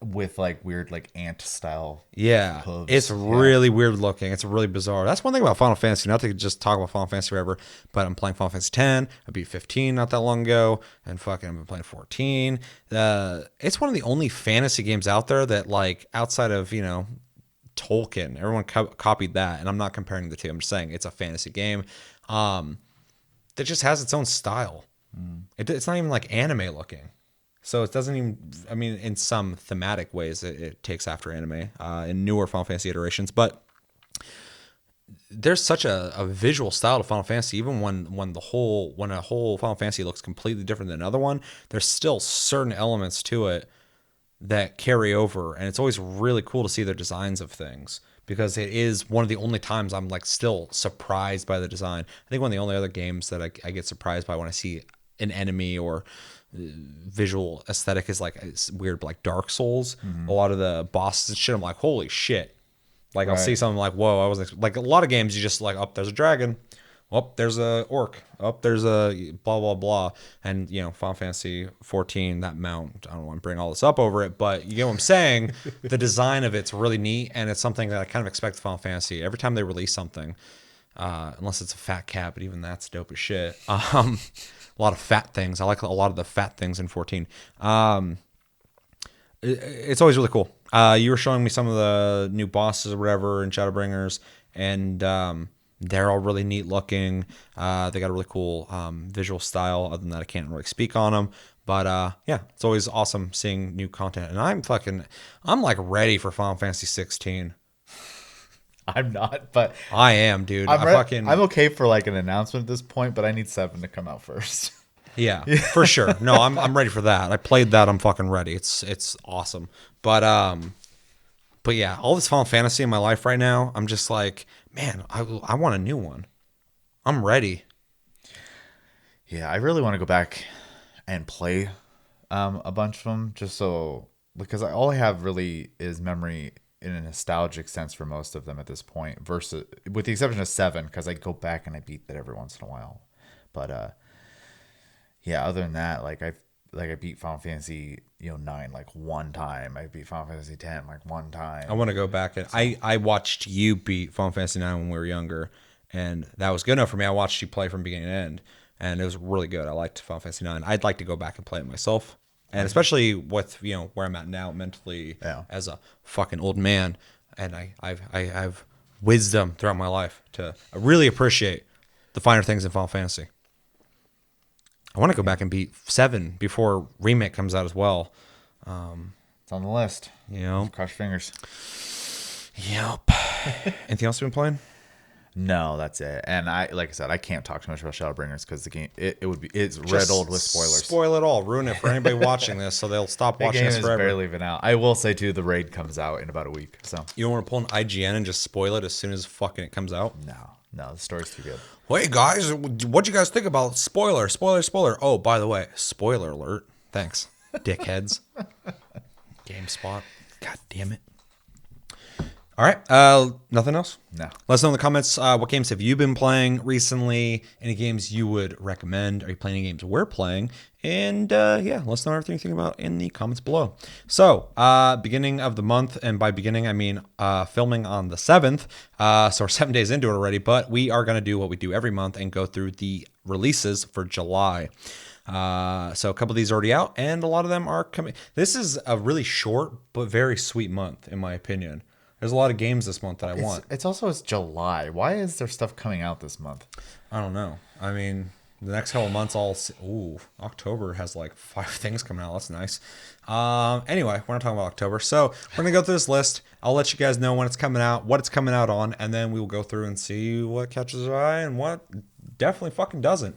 With like weird like ant style. Yeah, hooves. it's really weird looking. It's really bizarre. That's one thing about Final Fantasy. Not to just talk about Final Fantasy forever, but I'm playing Final Fantasy 10. I beat 15 not that long ago, and fucking I've been playing 14. It's one of the only fantasy games out there that, like, outside of Tolkien, everyone copied that, and I'm not comparing the two. I'm just saying it's a fantasy game that just has its own style. It's not even like anime looking. So it doesn't even, I mean, in some thematic ways, it takes after anime in newer Final Fantasy iterations. But there's such a visual style to Final Fantasy. Even when a whole Final Fantasy looks completely different than another one, there's still certain elements to it that carry over. And it's always really cool to see their designs of things, because it is one of the only times I'm like still surprised by the design. I think one of the only other games that I get surprised by when I see an enemy or visual aesthetic is like, it's weird, but like Dark Souls, a lot of the bosses and shit, I'm like, holy shit. Like, I'll see something like, whoa, I wasn't like, a lot of games you just like, oh, there's a dragon, Oh, there's a orc. Oh, there's a blah blah blah. And Final Fantasy 14, that mount. I don't want to bring all this up over it, but you get what I'm saying. The design of it's really neat, and it's something that I kind of expect Final Fantasy every time they release something. Unless it's a fat cat, but even that's dope as shit. A lot of fat things. I like a lot of the fat things in 14. It's always really cool. You were showing me some of the new bosses or whatever in Shadowbringers, and they're all really neat looking. They got a really cool visual style. Other than that, I can't really speak on them. But yeah, it's always awesome seeing new content. And I'm like ready for Final Fantasy 16. I'm not, but I am, dude. I'm okay for like an announcement at this point, but I need 7 to come out first. Yeah, for sure. No, I'm ready for that. I played that. I'm fucking ready. It's awesome. But yeah, all this Final Fantasy in my life right now, I'm just like, man, I want a new one. I'm ready. Yeah, I really want to go back and play a bunch of them because all I have really is memory in a nostalgic sense for most of them at this point, versus with the exception of 7, because I go back and I beat that every once in a while. But yeah, other than that, I beat Final Fantasy 9 like one time. I beat Final Fantasy 10 like one time. I want to go back and I watched you beat Final Fantasy 9 when we were younger, and that was good enough for me. I watched you play from beginning to end, and it was really good. I liked Final Fantasy 9. I'd like to go back and play it myself. And especially with where I'm at now mentally, as a fucking old man, and I have wisdom throughout my life to really appreciate the finer things in Final Fantasy. I want to go back and beat 7 before remake comes out as well. It's on the list. Cross your fingers. Yep. Anything else you've been playing? No, that's it. And like I said, I can't talk too much about Shadowbringers because the game it's riddled with spoilers. Spoil it all. Ruin it for anybody watching this, so they'll stop watching this forever. The game is barely even out. I will say too, the raid comes out in about a week. So you don't want to pull an IGN and just spoil it as soon as fucking it comes out? No, the story's too good. Hey guys, what'd you guys think about spoiler? Oh, by the way, spoiler alert. Thanks, dickheads. GameSpot. God damn it. All right. Nothing else? No. Let us know in the comments what games have you been playing recently? Any games you would recommend? Are you playing any games we're playing? And yeah, let us know everything you think about in the comments below. So, beginning of the month, and by beginning I mean filming on the 7th. So we're 7 days into it already, but we are going to do what we do every month and go through the releases for July. So a couple of these are already out, and a lot of them are coming. This is a really short but very sweet month, in my opinion. There's a lot of games this month that I want. It's July. Why is there stuff coming out this month? I don't know. I mean, the next couple of months, October has like 5 things coming out. That's nice. Anyway, we're not talking about October. So we're going to go through this list. I'll let you guys know when it's coming out, what it's coming out on, and then we will go through and see what catches our eye and what definitely fucking doesn't.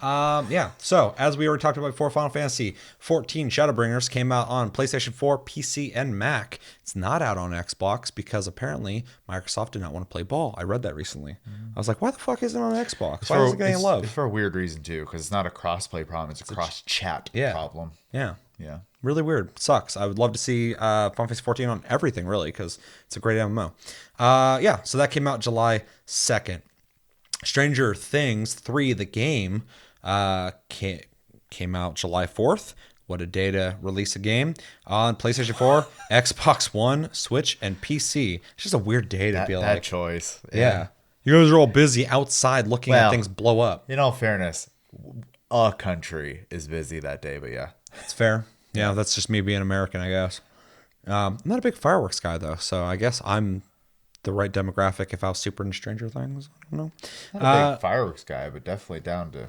Yeah, so as we already talked about before, Final Fantasy 14 Shadowbringers came out on PlayStation 4, PC, and Mac. It's not out on Xbox because apparently Microsoft did not want to play ball. I read that recently. I was like, why the fuck isn't it on Xbox? Why is it getting love? It's for a weird reason too, because it's not a cross-play problem. It's a cross-chat problem. Yeah. Really weird. Sucks. I would love to see Final Fantasy 14 on everything, really, because it's a great MMO. Yeah, so that came out July 2nd. Stranger Things 3, the game, came out July 4th. What a day to release a game on PlayStation 4, Xbox One, Switch, and PC. It's just a weird day to be like. That choice. Yeah. You guys are all busy outside looking at things blow up. In all fairness, a country is busy that day, but yeah. It's fair. Yeah, that's just me being American, I guess. I'm not a big fireworks guy, though, so I guess I'm the right demographic if I was super into Stranger Things. I don't know. Not a big fireworks guy, but definitely down to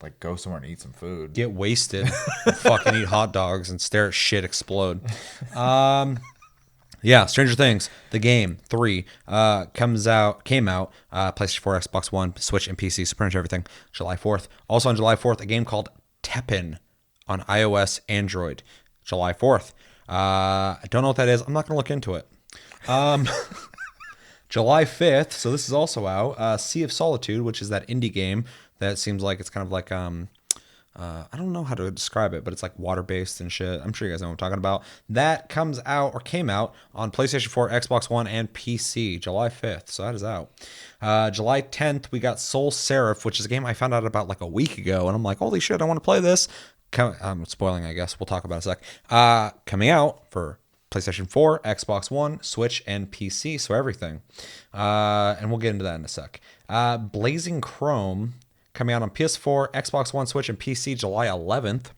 like go somewhere and eat some food. Get wasted, fucking eat hot dogs and stare at shit explode. Yeah, Stranger Things, the game 3 came out. PlayStation 4, Xbox One, Switch, and PC. So pretty much everything. July 4th. Also on July 4th, a game called Tennocon on iOS, Android. July 4th. I don't know what that is. I'm not going to look into it. July 5th, so this is also out, Sea of Solitude, which is that indie game that seems like it's kind of like I don't know how to describe it, but it's like water based and shit. I'm sure you guys know what I'm talking about. That comes out or came out on PlayStation 4, Xbox One, and PC July 5th. So that is out. July 10th, we got Soul Seraph, which is a game I found out about like a week ago, and I'm like, holy shit, I want to play this. I'm spoiling, I guess. We'll talk about it in a sec. Coming out for PlayStation 4, Xbox One, Switch, and PC, so everything. And we'll get into that in a sec. Blazing Chrome coming out on PS4, Xbox One, Switch, and PC July 11th.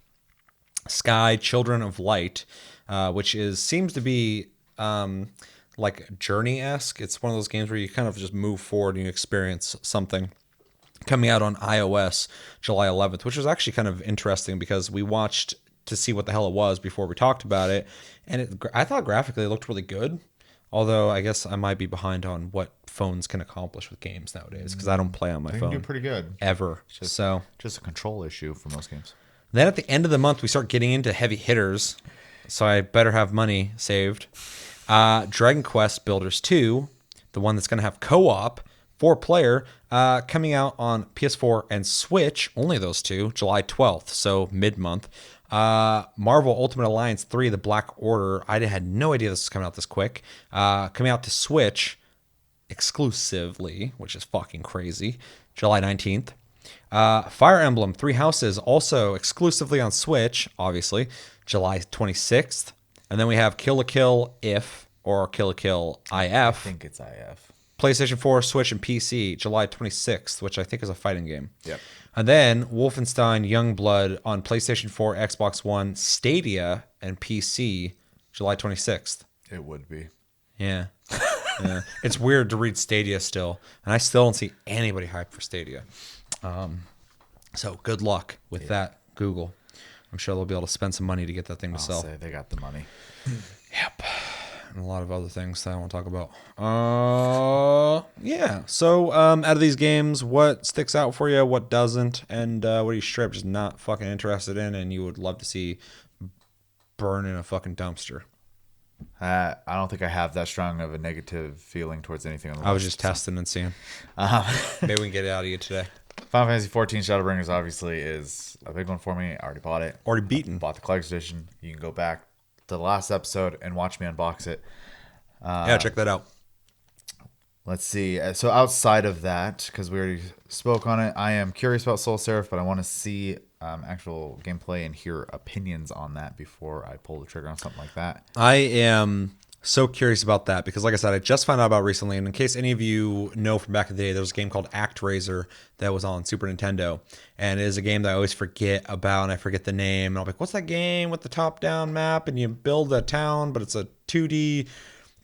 Sky Children of Light, which seems to be like Journey-esque. It's one of those games where you kind of just move forward and you experience something. Coming out on iOS July 11th, which was actually kind of interesting because we watched to see what the hell it was before we talked about it, and I thought graphically it looked really good. Although I guess I might be behind on what phones can accomplish with games nowadays because I don't play on my phone. They do pretty good Ever. Just a control issue for most games. Then at the end of the month, we start getting into heavy hitters, so I better have money saved. Dragon Quest Builders 2, the one that's going to have co-op, 4-player, coming out on PS4 and Switch, only those two, July 12th, so mid-month. Marvel Ultimate Alliance 3, The Black Order. I had no idea this was coming out this quick. Coming out to Switch exclusively, which is fucking crazy, July 19th. Fire Emblem 3 Houses, also exclusively on Switch, obviously, July 26th. And then we have Kill la Kill If, or Kill la Kill IF. I think it's IF. PlayStation 4, Switch, and PC, July 26th, which I think is a fighting game. Yep. And then Wolfenstein Youngblood on PlayStation 4, Xbox One, Stadia, and PC, July 26th. It would be. Yeah. Yeah. It's weird to read Stadia still, and I still don't see anybody hyped for Stadia. So good luck with that, Google. I'm sure they'll be able to spend some money to get that thing to sell. Say they got the money. Yep. And a lot of other things that I want to talk about. Yeah. So out of these games, what sticks out for you? What doesn't? And what are you straight up just not fucking interested in and you would love to see burn in a fucking dumpster? I don't think I have that strong of a negative feeling towards anything on the list. I was just testing and seeing. Maybe we can get it out of you today. Final Fantasy 14 Shadowbringers obviously is a big one for me. I already bought it. Already beaten. Bought the collector's edition. You can go back to the last episode and watch me unbox it. Yeah, check that out. Let's see. So outside of that, because we already spoke on it, I am curious about Soul Seraph, but I want to see actual gameplay and hear opinions on that before I pull the trigger on something like that. I am so curious about that because, like I said, I just found out about recently. And in case any of you know from back in the day, there was a game called ActRaiser that was on Super Nintendo. And it is a game that I always forget about, and I forget the name. And I'm like, what's that game with the top-down map? And you build a town, but it's a 2D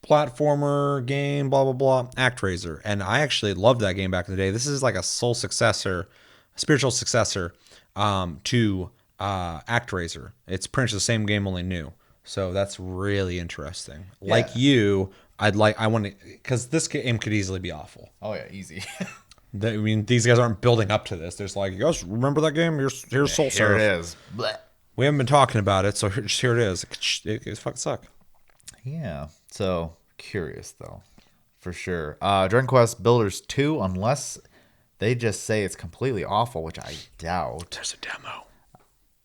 platformer game, blah, blah, blah. ActRaiser. And I actually loved that game back in the day. This is like a spiritual successor to ActRaiser. It's pretty much the same game, only new. So that's really interesting. Yeah. Like you, I want to, because this game could easily be awful. Oh yeah, easy. I mean, these guys aren't building up to this. There's like, you guys remember that game? Here's Soul Seraph. Here it is. Blech. We haven't been talking about it, so here it is. It fucking suck. Yeah. So curious though, for sure. Dragon Quest Builders 2, unless they just say it's completely awful, which I doubt. There's a demo.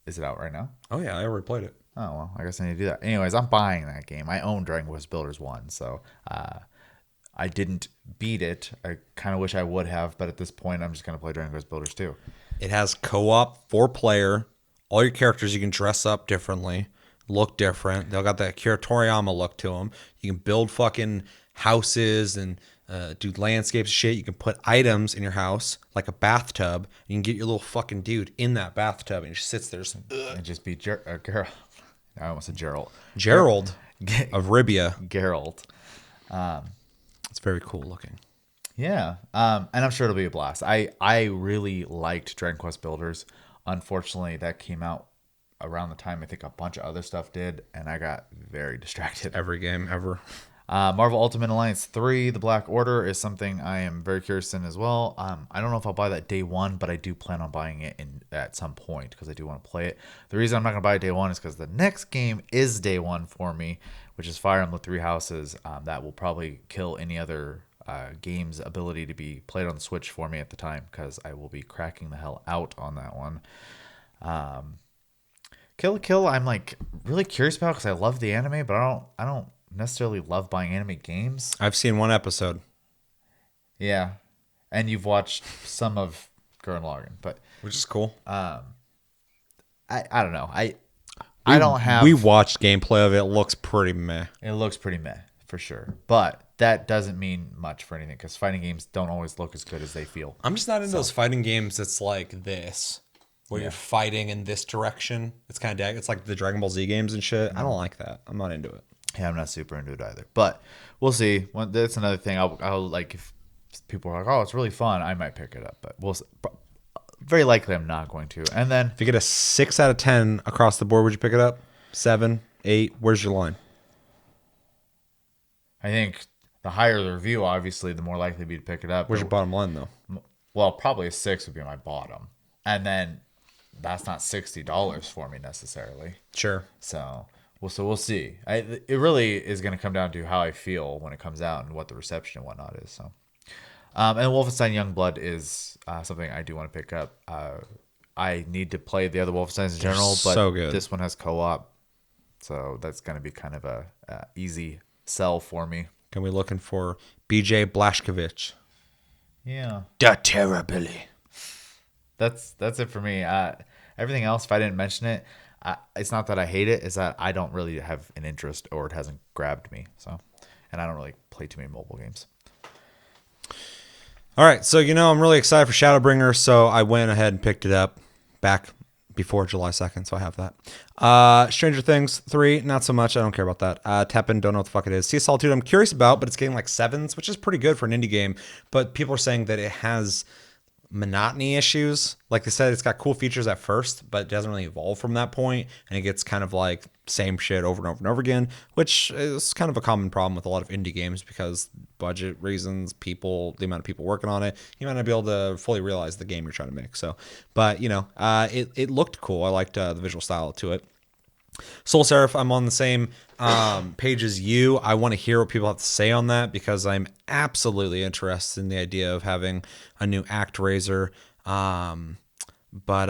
Is it out right now? Oh yeah, I already played it. Oh, well, I guess I need to do that. Anyways, I'm buying that game. I own Dragon Quest Builders 1, so I didn't beat it. I kind of wish I would have, but at this point, I'm just going to play Dragon Quest Builders 2. It has co-op, 4-player. All your characters you can dress up differently, look different. They'll got that Akira Toriyama look to them. You can build fucking houses and do landscapes shit. You can put items in your house, like a bathtub. You can get your little fucking dude in that bathtub, and he just sits there. And just be Geralt. I almost said Gerald. Gerald of Ribia. Geralt. It's very cool looking. Yeah. And I'm sure it'll be a blast. I really liked Dragon Quest Builders. Unfortunately, that came out around the time I think a bunch of other stuff did, and I got very distracted. Every game ever. Marvel Ultimate Alliance 3, The Black Order, is something I am very curious in as well. I don't know if I'll buy that day one, but I do plan on buying it at some point because I do want to play it. The reason I'm not going to buy it day one is because the next game is day one for me, which is Fire Emblem Three Houses. That will probably kill any other game's ability to be played on the Switch for me at the time because I will be cracking the hell out on that one. Kill la Kill, I'm like really curious about because I love the anime, but I don't necessarily love buying anime games. I've seen one episode. Yeah, and you've watched some of Gurren Lagann, but Which is cool. I don't know. I don't have. We watched gameplay of it. It looks pretty meh. It looks pretty meh for sure, but that doesn't mean much for anything because fighting games don't always look as good as they feel. I'm just not into those fighting games that's like this, where you're fighting in this direction. It's kind of it's like the Dragon Ball Z games and shit. I don't like that. I'm not into it. Yeah, I'm not super into it either, but we'll see. That's another thing. I'll like if people are like, "Oh, it's really fun," I might pick it up, but very likely I'm not going to. And then If you get a 6 out of 10 across the board, would you pick it up? 7, 8? Where's your line? I think the higher the review, obviously, the more likely to be to pick it up. Where's your bottom line though? Well, probably a 6 would be my bottom, and then that's not $60 for me necessarily. Sure. So we'll see. It really is going to come down to how I feel when it comes out and what the reception and whatnot is. So, and Wolfenstein Youngblood is something I do want to pick up. I need to play the other Wolfensteins in general, but so good. This one has co-op, so that's going to be kind of a easy sell for me. Can we looking for BJ Blazkowicz? Yeah, Da terribly. that's it for me. Everything else, if I didn't mention it, it's not that I hate it; it's that I don't really have an interest or it hasn't grabbed me. So, and I don't really play too many mobile games. All right, so I'm really excited for Shadowbringer, so I went ahead and picked it up back before July 2nd, so I have that. Stranger Things 3, not so much. I don't care about that. Teppen, don't know what the fuck it is. Sea Solitude, I'm curious about, but it's getting like 7s, which is pretty good for an indie game. But people are saying that it has monotony issues. Like they said, it's got cool features at first, but it doesn't really evolve from that point, and it gets kind of like same shit over and over and over again, which is kind of a common problem with a lot of indie games because budget reasons, the amount of people working on it, you might not be able to fully realize the game you're trying to make. So, but it looked cool. I liked the visual style to it. Soul Seraph, I'm on the same page as you. I want to hear what people have to say on that because I'm absolutely interested in the idea of having a new ActRaiser. But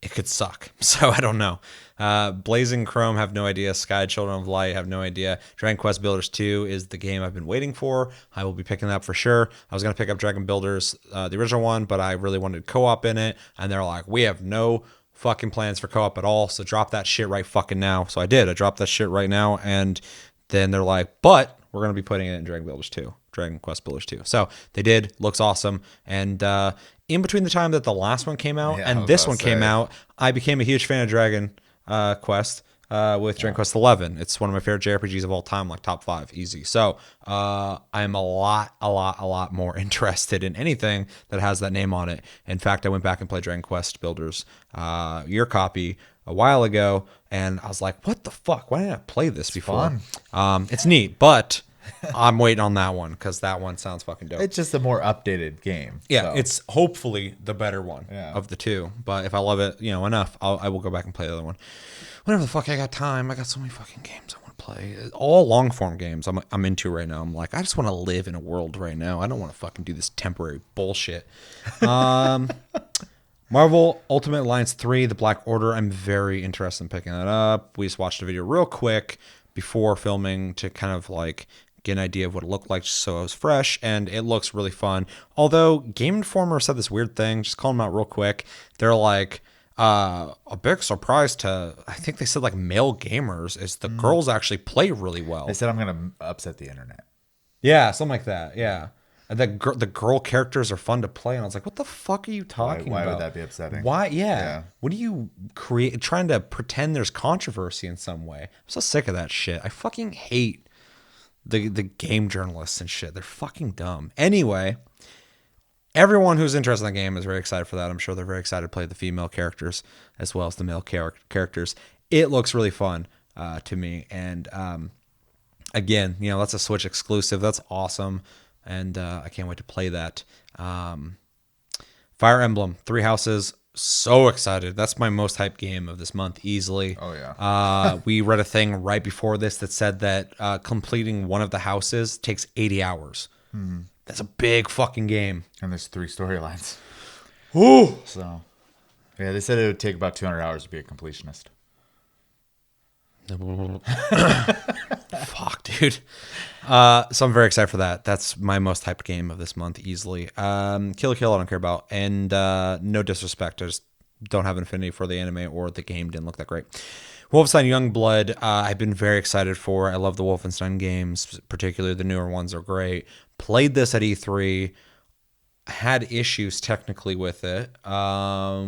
it could suck. So I don't know. Blazing Chrome, have no idea. Sky Children of Light, have no idea. Dragon Quest Builders 2 is the game I've been waiting for. I will be picking that up for sure. I was going to pick up Dragon Builders, the original one, but I really wanted co-op in it. And they're like, we have no fucking plans for co-op at all, so drop that shit right fucking now. So I did. I dropped that shit right now, and then they're like, but we're going to be putting it in Dragon Quest Builders 2. So they did. Looks awesome. And in between the time that the last one came out and this one came out, I became a huge fan of Dragon Quest with Dragon Quest 11. It's one of my favorite JRPGs of all time, like top 5, easy. So I'm a lot more interested in anything that has that name on it. In fact, I went back and played Dragon Quest Builders, your copy, a while ago, and I was like, what the fuck? Why didn't I play this before? It's neat, but I'm waiting on that one because that one sounds fucking dope. It's just a more updated game. Yeah, so. It's hopefully the better one of the two. But if I love it, enough, I will go back and play the other one. Whenever the fuck I got time, I got so many fucking games I want to play. All long form games I'm into right now. I'm like, I just want to live in a world right now. I don't want to fucking do this temporary bullshit. Marvel Ultimate Alliance 3, The Black Order. I'm very interested in picking that up. We just watched a video real quick before filming to kind of like get an idea of what it looked like just so it was fresh, and it looks really fun. Although Game Informer said this weird thing, just calling them out real quick. They're like, a big surprise to, I think they said like male gamers, is the girls actually play really well. They said I'm going to upset the internet. Yeah, something like that, yeah. And the girl characters are fun to play, and I was like, what the fuck are you talking about? Why would that be upsetting? Why? Yeah. What are you trying to pretend there's controversy in some way? I'm so sick of that shit. I fucking hate the game journalists and shit. They're fucking dumb. Anyway, everyone who's interested in the game is very excited for that. I'm sure they're very excited to play the female characters as well as the male characters. It looks really fun to me. And again, that's a Switch exclusive. That's awesome. And I can't wait to play that. Fire Emblem, 3 Houses. So excited. That's my most hyped game of this month, easily. Oh, yeah. We read a thing right before this that said that completing one of the houses takes 80 hours. That's a big fucking game. And there's 3 storylines. Ooh. So Yeah, they said it would take about 200 hours to be a completionist. Fuck, dude. So I'm very excited for that. That's my most hyped game of this month, easily. Kill la Kill, I don't care about, and no disrespect, I just don't have an affinity for the anime or the game. Didn't look that great. Wolfenstein Youngblood, I've been very excited for. I love the Wolfenstein games, particularly the newer ones are great. Played this at E3. Had issues technically with it,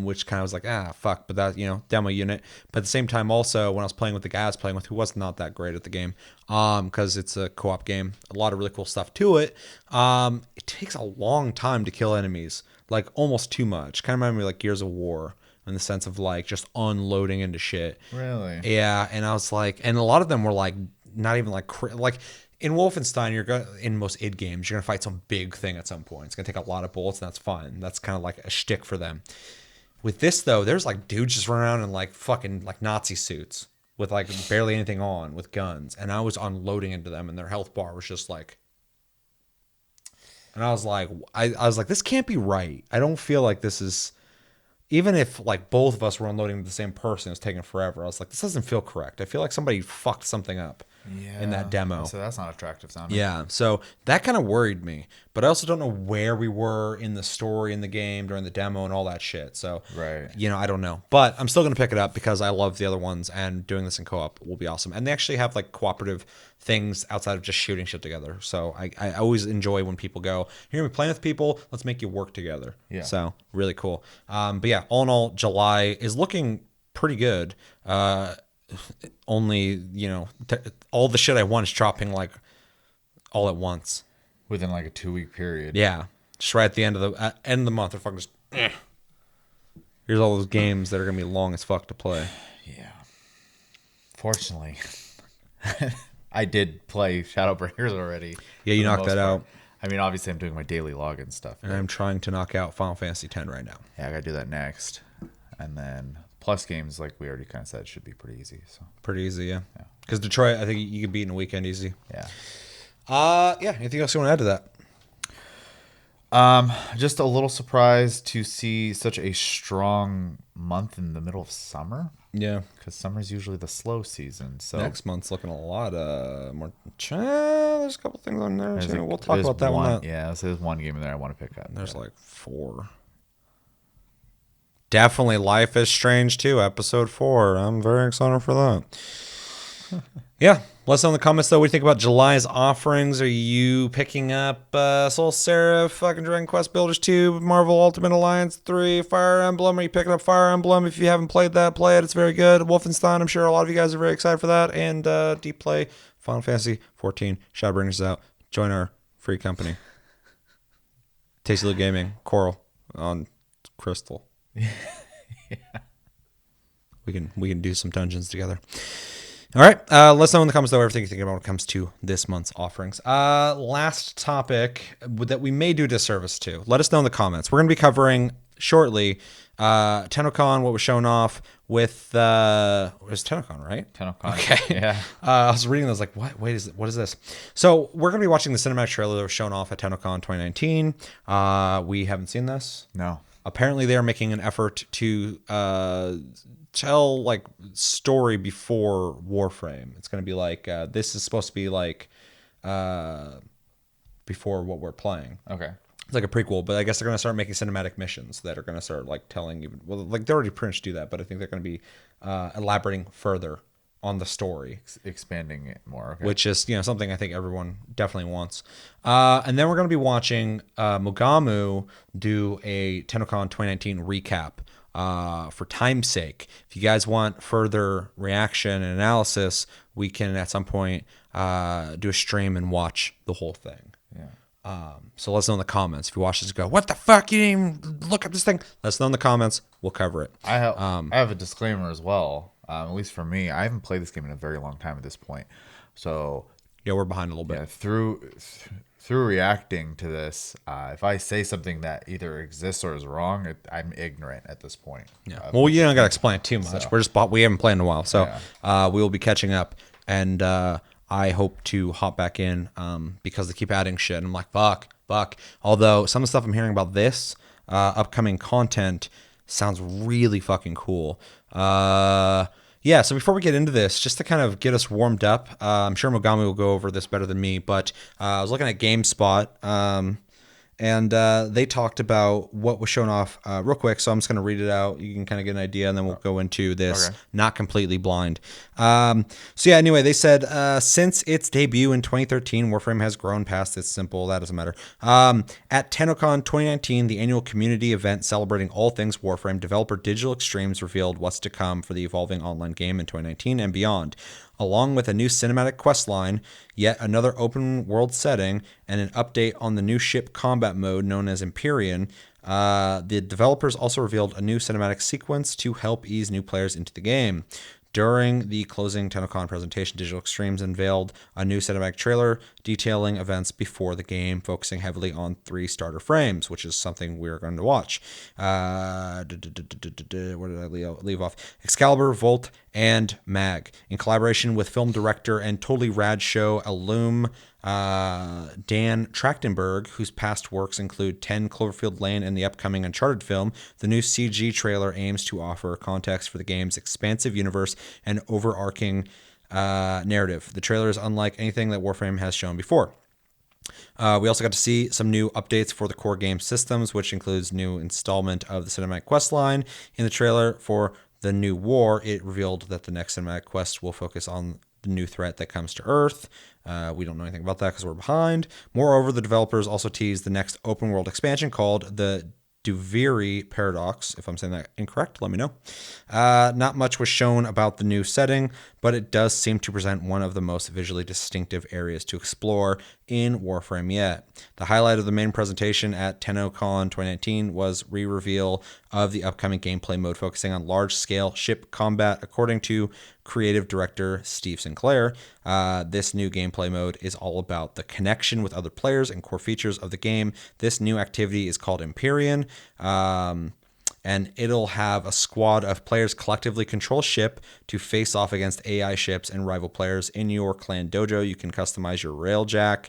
which kind of was like, fuck, but that, demo unit. But at the same time, also, when I was playing with the guy I was playing with, who was not that great at the game, because it's a co-op game, a lot of really cool stuff to it. It takes a long time to kill enemies, like almost too much. Kind of reminded me of like Gears of War in the sense of like just unloading into shit. Really? Yeah, and I was like, and a lot of them were like not even like in Wolfenstein, in most id games, you're gonna fight some big thing at some point. It's gonna take a lot of bullets, and that's fine. That's kind of like a shtick for them. With this though, there's like dudes just running around in like fucking like Nazi suits with like barely anything on with guns, and I was unloading into them, and their health bar was just like. And I was like, I was like, this can't be right. I don't feel like this is. Even if like both of us were unloading the same person, it was taking forever. I was like, this doesn't feel correct. I feel like somebody fucked something up in that demo. So that's not attractive sounding. Yeah, so that kind of worried me. But I also don't know where we were in the story in the game during the demo and all that shit. So, Right. I don't know. But I'm still going to pick it up because I love the other ones, and doing this in co-op will be awesome. And they actually have like cooperative things outside of just shooting shit together. So I always enjoy when people go, you're going to be playing with people, let's make you work together. Yeah. So really cool. But yeah, all in all, July is looking pretty good. Only, all the shit I want is dropping like all at once. Within like a 2-week period. Yeah, just right at the end of the month. They're fucking just. Here's all those games that are gonna be long as fuck to play. Yeah. Fortunately, I did play Shadowbringers already. Yeah, you knocked that out. I mean, obviously, I'm doing my daily login stuff. And I'm trying to knock out Final Fantasy X right now. Yeah, I gotta do that next. And then Plus games, like we already kind of said, should be pretty easy. So pretty easy, yeah. Because Detroit, I think you could beat in a weekend easy. Yeah. Yeah. Anything else you want to add to that? Just a little surprised to see such a strong month in the middle of summer. Yeah, because summer's usually the slow season. So next month's looking a lot more. There's a couple things on there. We'll talk about that one. Yeah, so there's one game in there I want to pick up. There's like 4. Definitely Life is Strange 2, episode 4. I'm very excited for that. Yeah. Let us know in the comments, though, what you think about July's offerings. Are you picking up Soul Seraph, fucking Dragon Quest Builders 2, Marvel Ultimate Alliance 3, Fire Emblem? Are you picking up Fire Emblem? If you haven't played that, play it. It's very good. Wolfenstein, I'm sure a lot of you guys are very excited for that. And Deep Play, Final Fantasy 14, Shadowbringers is out. Join our free company. Tasty Loot Gaming, Coral on Crystal. Yeah. We can do some dungeons together. All right. Let us know in the comments, though, everything you think about when it comes to this month's offerings. Last topic that we may do a disservice to. Let us know in the comments. We're going to be covering shortly Tennocon, what was shown off with it was Tennocon, right? Tennocon. Okay. Yeah. I was reading this like, what? Wait, what is this? So we're going to be watching the cinematic trailer that was shown off at Tennocon 2019. We haven't seen this. No. Apparently, they are making an effort to tell like story before Warframe. It's going to be like this is supposed to be like before what we're playing. Okay. It's like a prequel, but I guess they're going to start making cinematic missions that are going to start like telling you. Well, like they already pretty much do that, but I think they're going to be elaborating further on the story, expanding it more. Okay. Which is something I think everyone definitely wants. And then we're going to be watching Mugamu do a Tennocon 2019 recap. For time's sake, if you guys want further reaction and analysis, we can at some point do a stream and watch the whole thing. Yeah. So let us know in the comments. If you watch this and go, what the fuck? You didn't even look up this thing? Let us know in the comments. We'll cover it. I have a disclaimer as well. At least for me, I haven't played this game in a very long time at this point. So yeah, we're behind a little bit. Yeah, through reacting to this, if I say something that either exists or is wrong, I'm ignorant at this point. Yeah. Well, you don't got to explain it too much. So. We haven't played in a while, so we will be catching up, and I hope to hop back in because they keep adding shit. And I'm like, fuck. Although some of the stuff I'm hearing about this upcoming content Sounds really fucking cool. Yeah, so before we get into this, just to kind of get us warmed up, I'm sure Mogami will go over this better than me, but I was looking at GameSpot, and they talked about what was shown off real quick. So I'm just going to read it out. You can kind of get an idea, and then we'll go into this not completely blind. So yeah, anyway, they said since its debut in 2013, Warframe has grown past its simple. That doesn't matter. At Tennocon 2019, the annual community event celebrating all things Warframe, developer Digital Extremes revealed what's to come for the evolving online game in 2019 and beyond. Along with a new cinematic quest line, yet another open world setting, and an update on the new ship combat mode known as Empyrean, the developers also revealed a new cinematic sequence to help ease new players into the game. During the closing Tennocon presentation, Digital Extremes unveiled a new cinematic trailer detailing events before the game, focusing heavily on 3 starter frames, which is something we're going to watch. Where did I leave off? Excalibur, Volt, and Mag. In collaboration with film director and totally rad show alum Dan Trachtenberg, whose past works include 10 Cloverfield Lane and the upcoming Uncharted film, the new CG trailer aims to offer context for the game's expansive universe and overarching narrative. The trailer is unlike anything that Warframe has shown before. We also got to see some new updates for the core game systems, which includes new installment of the cinematic quest line. In the trailer for the new war, it revealed that the next cinematic quest will focus on the new threat that comes to Earth. We don't know anything about that because we're behind. Moreover, the developers also teased the next open world expansion called the Duviri Paradox. If I'm saying that incorrect, let me know. Not much was shown about the new setting, but it does seem to present one of the most visually distinctive areas to explore in Warframe yet. The highlight of the main presentation at Tennocon 2019 was re-reveal of the upcoming gameplay mode focusing on large-scale ship combat. According to creative director Steve Sinclair, this new gameplay mode is all about the connection with other players and core features of the game. This new activity is called Empyrean, and it'll have a squad of players collectively control ship to face off against AI ships and rival players in your clan dojo. You can customize your railjack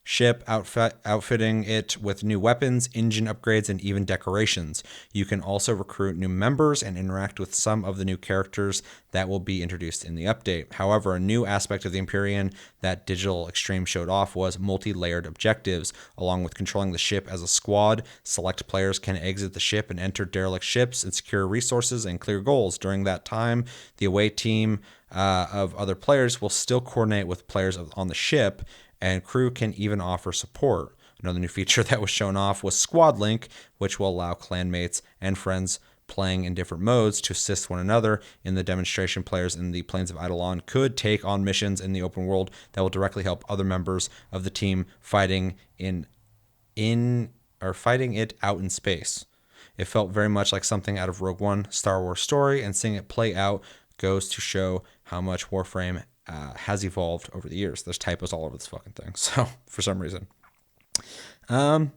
ship, outfitting it with new weapons, engine upgrades, and even decorations. You can also recruit new members and interact with some of the new characters that will be introduced in the update. However, a new aspect of the Empyrean that Digital Extreme showed off was multi-layered objectives. Along with controlling the ship as a squad, select players can exit the ship and enter derelict ships and secure resources and clear goals. During that time, the away team of other players will still coordinate with players on the ship, and crew can even offer support. Another new feature that was shown off was Squad Link, which will allow clanmates and friends playing in different modes to assist one another. In the demonstration, players in the Plains of Eidolon could take on missions in the open world that will directly help other members of the team fighting fighting it out in space. It felt very much like something out of Rogue One, Star Wars story, and seeing it play out goes to show how much Warframe has evolved over the years. There's typos all over this fucking thing. So for some reason, yeah.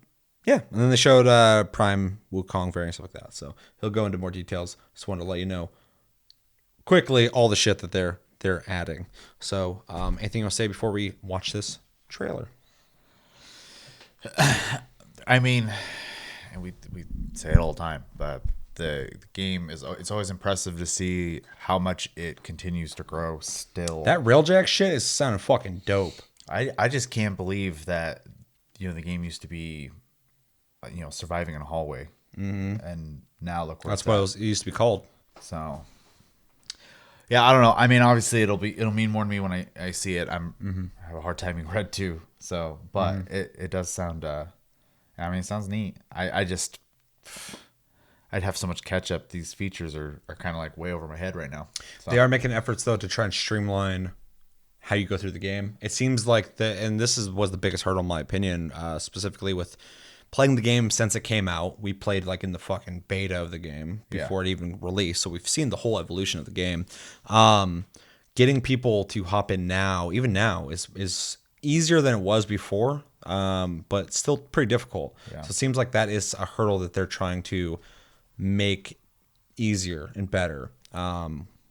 And then they showed Prime Wukong variants, stuff like that. So he'll go into more details. Just wanted to let you know quickly all the shit that they're adding. So anything you want to say before we watch this trailer? I mean, and we say it all the time, but the game it's always impressive to see how much it continues to grow still. That railjack shit is sounding fucking dope. I just can't believe that the game used to be surviving in a hallway, and now look where that's what it used to be called. So yeah, I don't know. I mean, obviously it'll mean more to me when I see it. I have a hard time being Red too. So, but it does sound. I mean, it sounds neat. I'd have so much catch up. These features are kind of like way over my head right now. So. They are making efforts though to try and streamline how you go through the game. It seems like and this was the biggest hurdle in my opinion, specifically with playing the game since it came out. We played like in the fucking beta of the game before it even released. So we've seen the whole evolution of the game. Getting people to hop in now, even now, is easier than it was before, but still pretty difficult. Yeah. So it seems like that is a hurdle that they're trying to make easier and better.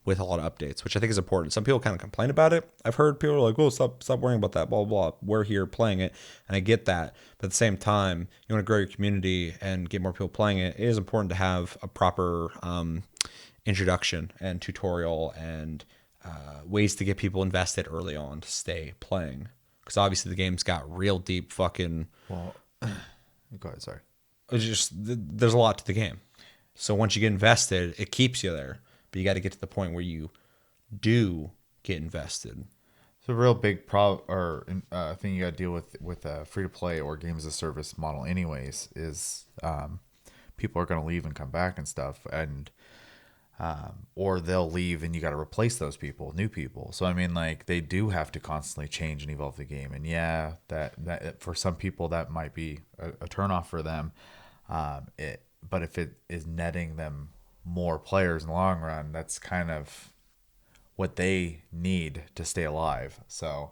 with a lot of updates, which I think is important. Some people kind of complain about it. I've heard people are like, "Oh, stop worrying about that." Blah blah blah. We're here playing it, and I get that. But at the same time, you want to grow your community and get more people playing it. It is important to have a proper introduction and tutorial and ways to get people invested early on to stay playing. Because obviously the game's got real deep fucking. Well, go ahead. Sorry. It's just there's a lot to the game. So once you get invested, it keeps you there. But you got to get to the point where you do get invested. So a real big thing you got to deal with free to play or games as a service model, anyways, is people are going to leave and come back and stuff, and or they'll leave and you got to replace those people, new people. So I mean, like, they do have to constantly change and evolve the game, and yeah, that for some people that might be a turnoff for them. But if it is netting them more players in the long run, that's kind of what they need to stay alive. So,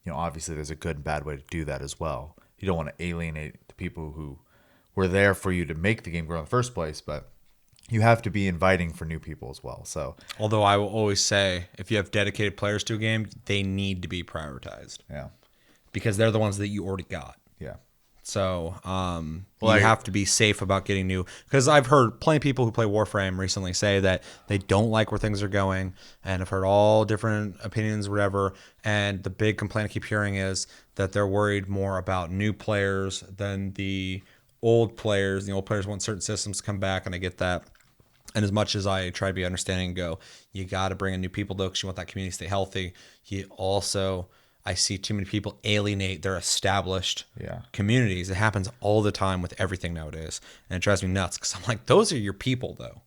obviously there's a good and bad way to do that as well. You don't want to alienate the people who were there for you to make the game grow in the first place, but you have to be inviting for new people as well. So, although I will always say, if you have dedicated players to a game, they need to be prioritized. Yeah. Because they're the ones that you already got. Yeah. So you have to be safe about getting new. Because I've heard plenty of people who play Warframe recently say that they don't like where things are going. And I've heard all different opinions, whatever. And the big complaint I keep hearing is that they're worried more about new players than the old players. The old players want certain systems to come back, and I get that. And as much as I try to be understanding and go, you got to bring in new people, though, because you want that community to stay healthy. You also... I see too many people alienate their established communities. It happens all the time with everything nowadays. And it drives me nuts because I'm like, those are your people, though.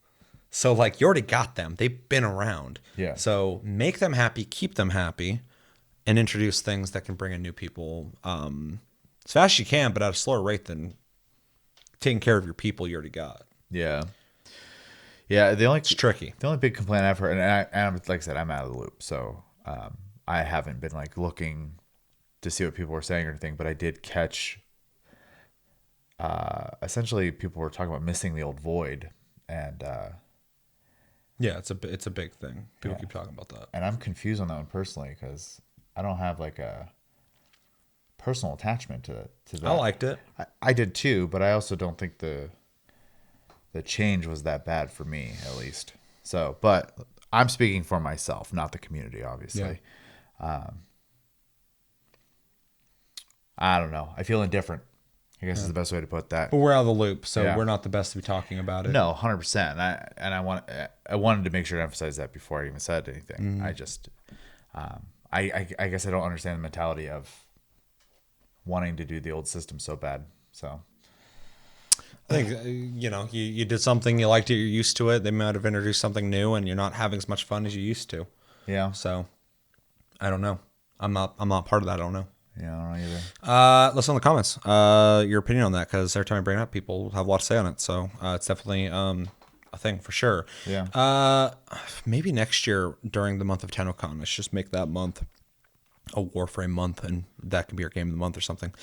So, like, you already got them. They've been around. Yeah. So make them happy, keep them happy, and introduce things that can bring in new people as fast as you can, but at a slower rate than taking care of your people you already got. Yeah. Yeah. It's tricky. The only big complaint I've heard, and like I said, I'm out of the loop. So, I haven't been like looking to see what people were saying or anything, but I did catch essentially people were talking about missing the old void, and yeah, it's a big thing. People keep talking about that. And I'm confused on that one personally because I don't have like a personal attachment to that. I liked it. I did too, but I also don't think the change was that bad for me, at least. So, but I'm speaking for myself, not the community, obviously. Yeah. I don't know. I feel indifferent, I guess is the best way to put that. But we're out of the loop, so we're not the best to be talking about it. No, 100%. I wanted to make sure to emphasize that before I even said anything. Mm-hmm. I just, I guess I don't understand the mentality of wanting to do the old system so bad. So I think, you did something, you liked it, you're used to it. They might have introduced something new, and you're not having as much fun as you used to. Yeah. So, I don't know. I'm not part of that. I don't know. Yeah, I don't know either. Listen in the comments. Your opinion on that, because every time I bring it up, people have a lot to say on it. So it's definitely a thing for sure. Yeah. Maybe next year during the month of Tennocon, let's just make that month a Warframe month, and that can be our game of the month or something.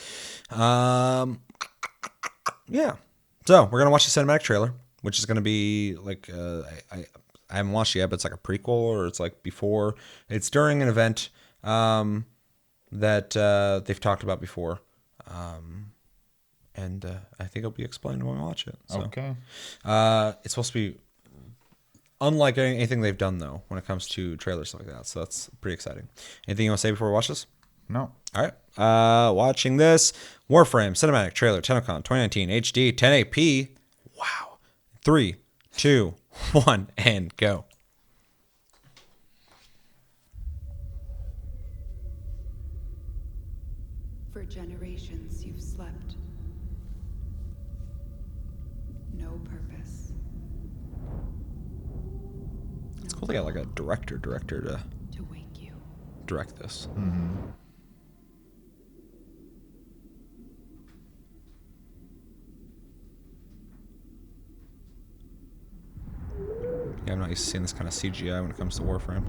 Yeah. So we're gonna watch the cinematic trailer, which is gonna be like I haven't watched it yet, but it's like a prequel, or it's like before. It's during an event that they've talked about before. And I think it'll be explained when we watch it. So. Okay. It's supposed to be unlike anything they've done, though, when it comes to trailers like that. So that's pretty exciting. Anything you want to say before we watch this? No. All right. Watching this Warframe cinematic trailer, Tennocon 2019 HD 1080p. Wow. 3, 2, 1, and go. For generations you've slept. No purpose. It's cool they got like a director to wake you. direct this. Mm-hmm. Yeah, I'm not used to seeing this kind of CGI when it comes to Warframe.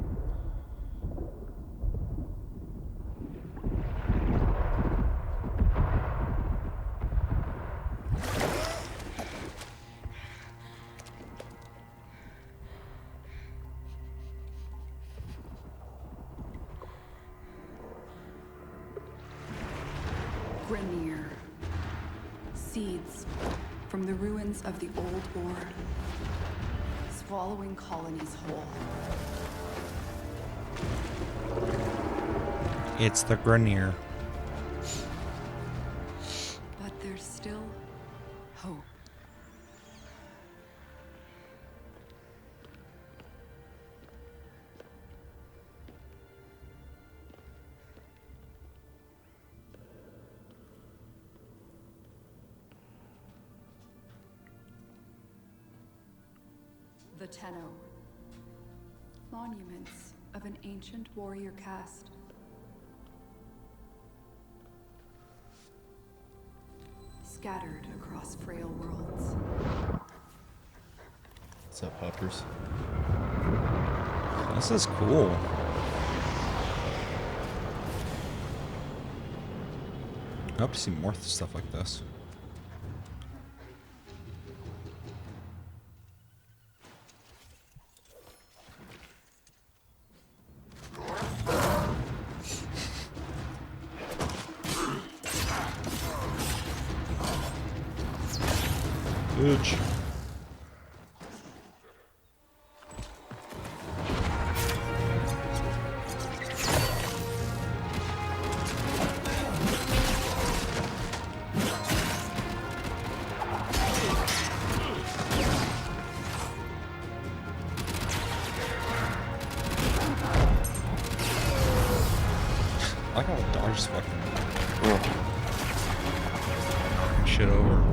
Grenier. Seeds from the ruins of the old war, swallowing colonies whole. It's the Grenier. But there's still hope. The Tenno. Monuments of an ancient warrior caste. Scattered across frail worlds. What's up, hoppers? This is cool. I hope to see more stuff like this. Bitch. I got a dodge fucking shit over.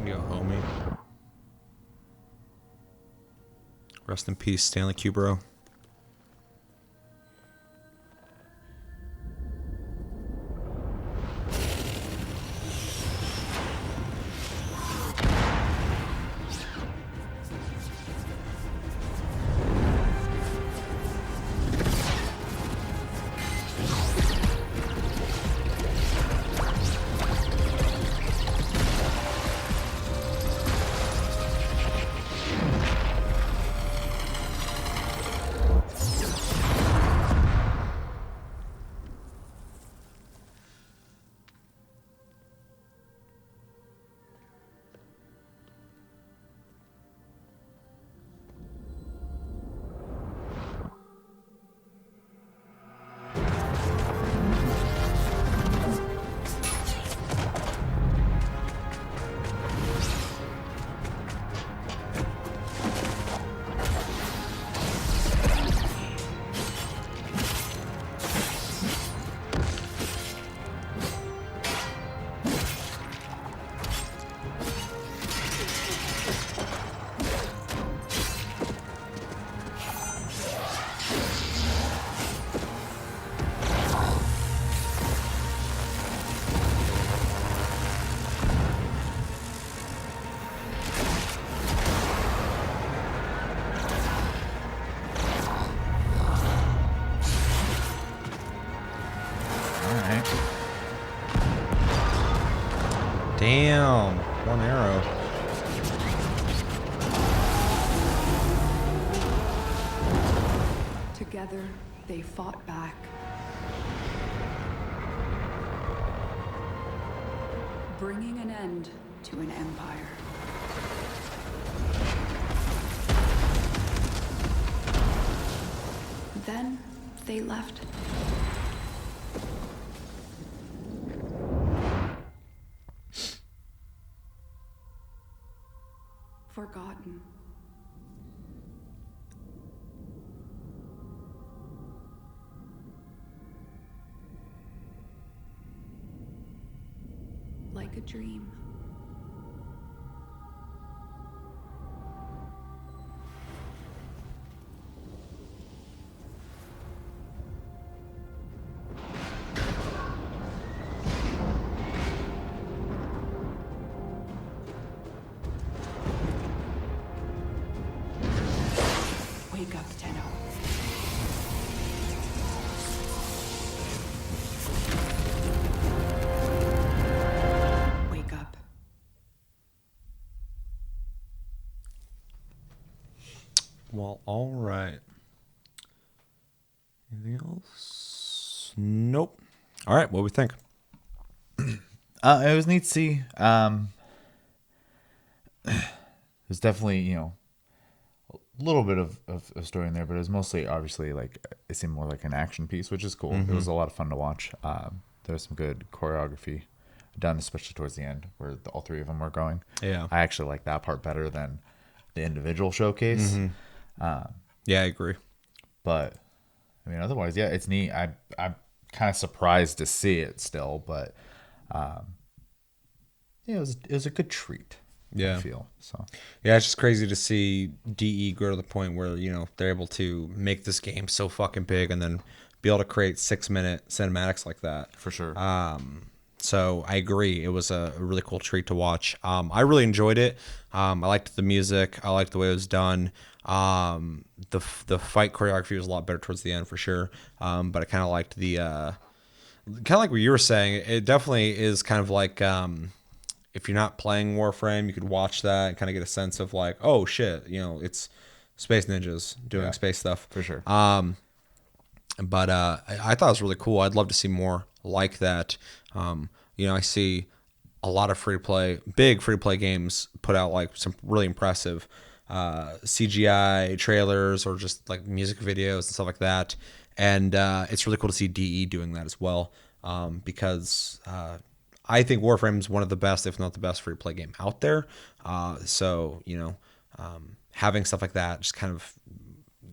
Yo, homie. Rest in peace, Stanley Kubrick. Damn, one arrow. Together, they fought back. Bringing an end to an empire. Then, they left. Forgotten. Like a dream. Wake up, Tenno. Wake up. Well, all right. Anything else? Nope. All right. What do we think? It was neat to see. There's definitely, a little bit of story in there, but it was mostly obviously like it seemed more like an action piece, which is cool. It was a lot of fun to watch. There was some good choreography done, especially towards the end where all three of them were going. Yeah. I actually like that part better than the individual showcase. Yeah, I agree. But I mean, otherwise, yeah, it's neat. I'm kind of surprised to see it still, but yeah, it was a good treat. Yeah. I feel so. Yeah, it's just crazy to see DE grow to the point where, they're able to make this game so fucking big and then be able to create 6-minute cinematics like that. For sure. So I agree. It was a really cool treat to watch. I really enjoyed it. I liked the music. I liked the way it was done. The fight choreography was a lot better towards the end for sure. But I kind of liked kind of like what you were saying. It definitely is kind of like, if you're not playing Warframe, you could watch that and kind of get a sense of like, oh shit, it's space ninjas doing space stuff. For sure. But I thought it was really cool. I'd love to see more like that. I see a lot of big free to play games put out like some really impressive CGI trailers or just like music videos and stuff like that. And it's really cool to see DE doing that as well, because I think Warframe is one of the best, if not the best, free to play game out there. So having stuff like that just kind of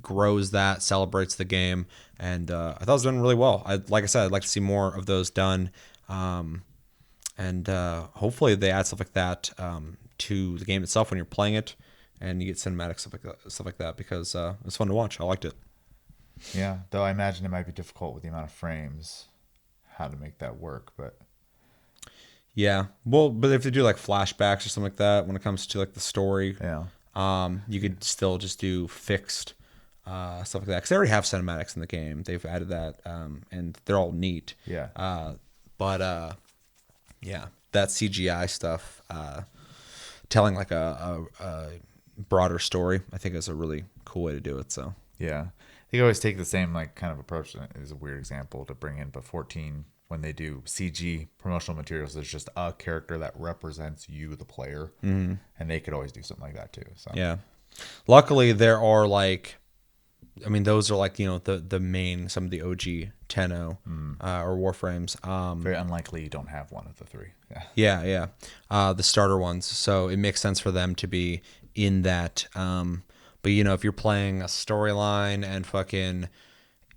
grows that, celebrates the game, and I thought it was done really well. Like I said, I'd like to see more of those done, and hopefully they add stuff like that to the game itself when you're playing it, and you get cinematic stuff like that because it's fun to watch. I liked it. Yeah, though I imagine it might be difficult with the amount of frames, how to make that work, but Yeah, well, but if they do like flashbacks or something like that, when it comes to like the story, yeah. you could still just do fixed stuff like that because they already have cinematics in the game. They've added that, and they're all neat. Yeah. But yeah, that CGI stuff, telling like a broader story, I think is a really cool way to do it. So Yeah. They always take the same like kind of approach. It's a weird example to bring in, but 14 when they do CG promotional materials, there's just a character that represents you, the player, and they could always do something like that too. So yeah, luckily there are like, I mean, those are like the main, some of the OG Tenno or Warframes. very unlikely you don't have one of the three. Yeah, yeah. The starter ones. So it makes sense for them to be in that. But if you're playing a storyline and fucking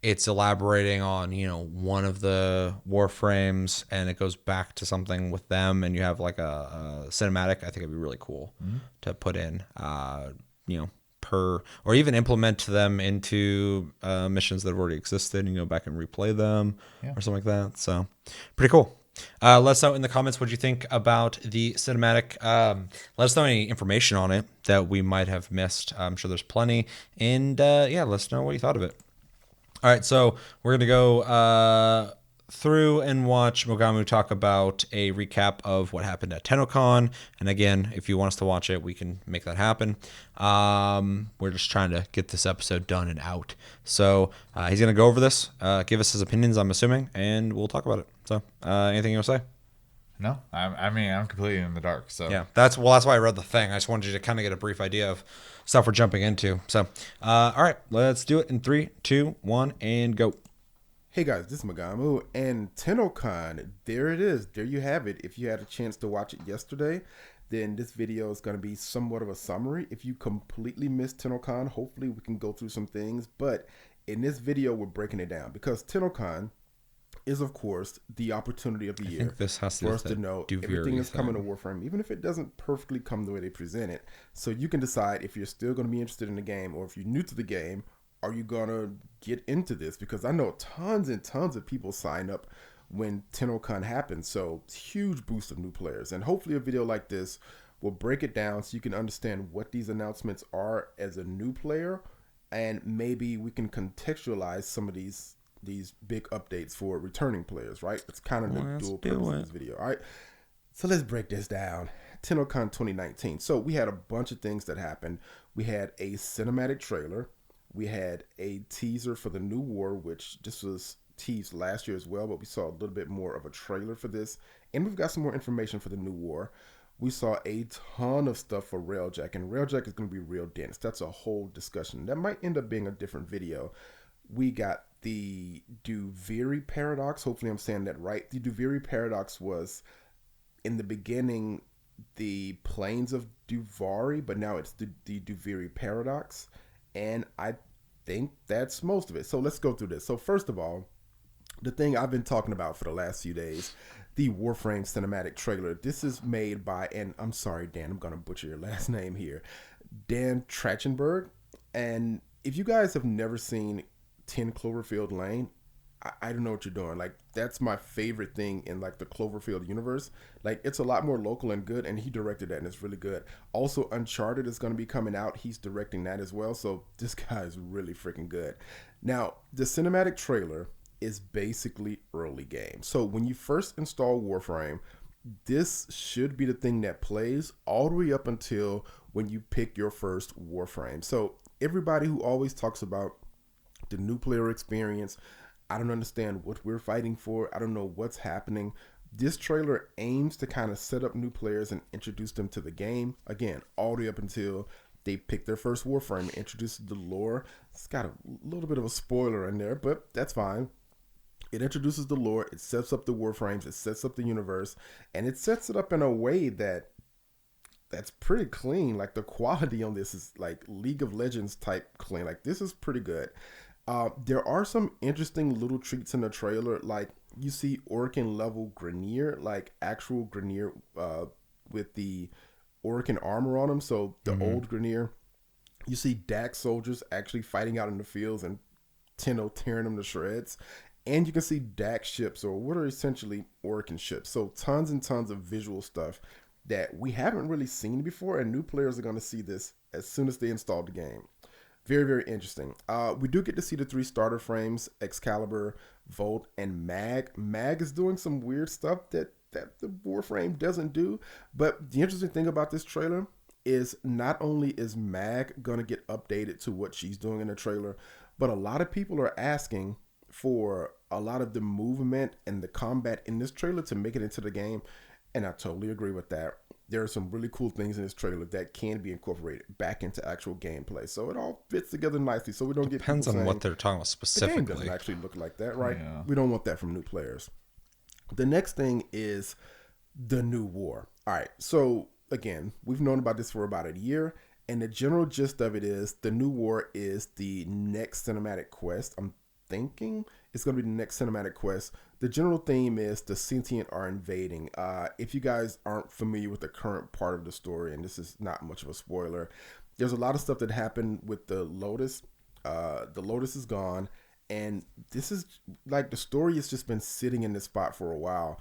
it's elaborating on, one of the Warframes and it goes back to something with them and you have like a cinematic, I think it'd be really cool to put in, or even implement them into missions that have already existed and go back and replay them or something like that. So pretty cool. Let us know in the comments what you think about the cinematic. Let us know any information on it that we might have missed. I'm sure there's plenty. And let us know what you thought of it. All right, so we're going to go through and watch Mogamu talk about a recap of what happened at Tennocon. And again, if you want us to watch it, we can make that happen. We're just trying to get this episode done and out. So he's going to go over this, give us his opinions, I'm assuming, and we'll talk about it. So anything you want to say? No, I mean, I'm completely in the dark. So Yeah, that's why I read the thing. I just wanted you to kind of get a brief idea of stuff we're jumping into. So, all right, let's do it in 3, 2, 1, and go. Hey guys, this is Magamu and Tennocon. There it is. There you have it. If you had a chance to watch it yesterday, then this video is going to be somewhat of a summary. If you completely missed Tennocon, hopefully we can go through some things. But in this video, we're breaking it down because Tennocon is, of course, the opportunity of the year this has to for us to know everything is coming to thing. Warframe, even if it doesn't perfectly come the way they present it. So you can decide if you're still going to be interested in the game, or if you're new to the game, are you going to get into this? Because I know tons and tons of people sign up when Tennocon happens. So huge boost of new players. And hopefully a video like this will break it down so you can understand what these announcements are as a new player, and maybe we can contextualize some of these big updates for returning players, right? It's kind of the dual purpose of this video. All right, so let's break this down. Tennocon 2019. So we had a bunch of things that happened. We had a cinematic trailer. We had a teaser for the new war, which this was teased last year as well, but we saw a little bit more of a trailer for this. And we've got some more information for the new war. We saw a ton of stuff for Railjack, and Railjack is going to be real dense. That's a whole discussion. That might end up being a different video. We got the Duviri paradox. Hopefully I'm saying that right. The Duviri paradox was in the beginning the plains of Duvari, but now it's the Duviri paradox. And I think that's most of it. So let's go through this. So first of all, the thing I've been talking about for the last few days, the Warframe cinematic trailer. This is made by, and I'm sorry, Dan, I'm going to butcher your last name here, Dan Trachtenberg. And if you guys have never seen 10 Cloverfield Lane, I don't know what you're doing. Like, that's my favorite thing in like the Cloverfield universe. Like, it's a lot more local and good, and he directed that, and it's really good. Also, Uncharted is going to be coming out. He's directing that as well. So this guy is really freaking good. Now, the cinematic trailer is basically early game. So when you first install Warframe, this should be the thing that plays all the way up until when you pick your first Warframe. So everybody who always talks about the new player experience, I don't understand what we're fighting for. I don't know what's happening. This trailer aims to kind of set up new players and introduce them to the game. Again, all the way up until they pick their first Warframe, introduces the lore. It's got a little bit of a spoiler in there, but that's fine. It introduces the lore, it sets up the Warframes, it sets up the universe, and it sets it up in a way that's pretty clean. Like, the quality on this is like League of Legends type clean. Like, this is pretty good. There are some interesting little treats in the trailer. Like, you see Orokin level Grineer, like actual Grineer with the Orokin armor on him. So the old Grineer. You see Dax soldiers actually fighting out in the fields and Tenno tearing them to shreds. And you can see Dax ships, or what are essentially Orokin ships. So tons and tons of visual stuff that we haven't really seen before, and new players are going to see this as soon as they install the game. Very, very interesting. We do get to see the 3 starter frames, Excalibur, Volt, and Mag. Mag is doing some weird stuff that the Warframe doesn't do. But the interesting thing about this trailer is not only is Mag going to get updated to what she's doing in the trailer, but a lot of people are asking for a lot of the movement and the combat in this trailer to make it into the game. And I totally agree with that. There are some really cool things in this trailer that can be incorporated back into actual gameplay. So it all fits together nicely. So we don't get Depends on what they're talking about specifically. The game doesn't actually look like that, right? Yeah. We don't want that from new players. The next thing is the new war. All right. So again, we've known about this for about a year. And the general gist of it is the new war is the next cinematic quest. I'm thinking it's going to be the next cinematic quest. The general theme is the sentient are invading. If you guys aren't familiar with the current part of the story, and this is not much of a spoiler, there's a lot of stuff that happened with the Lotus. The Lotus is gone, and this is like the story has just been sitting in this spot for a while.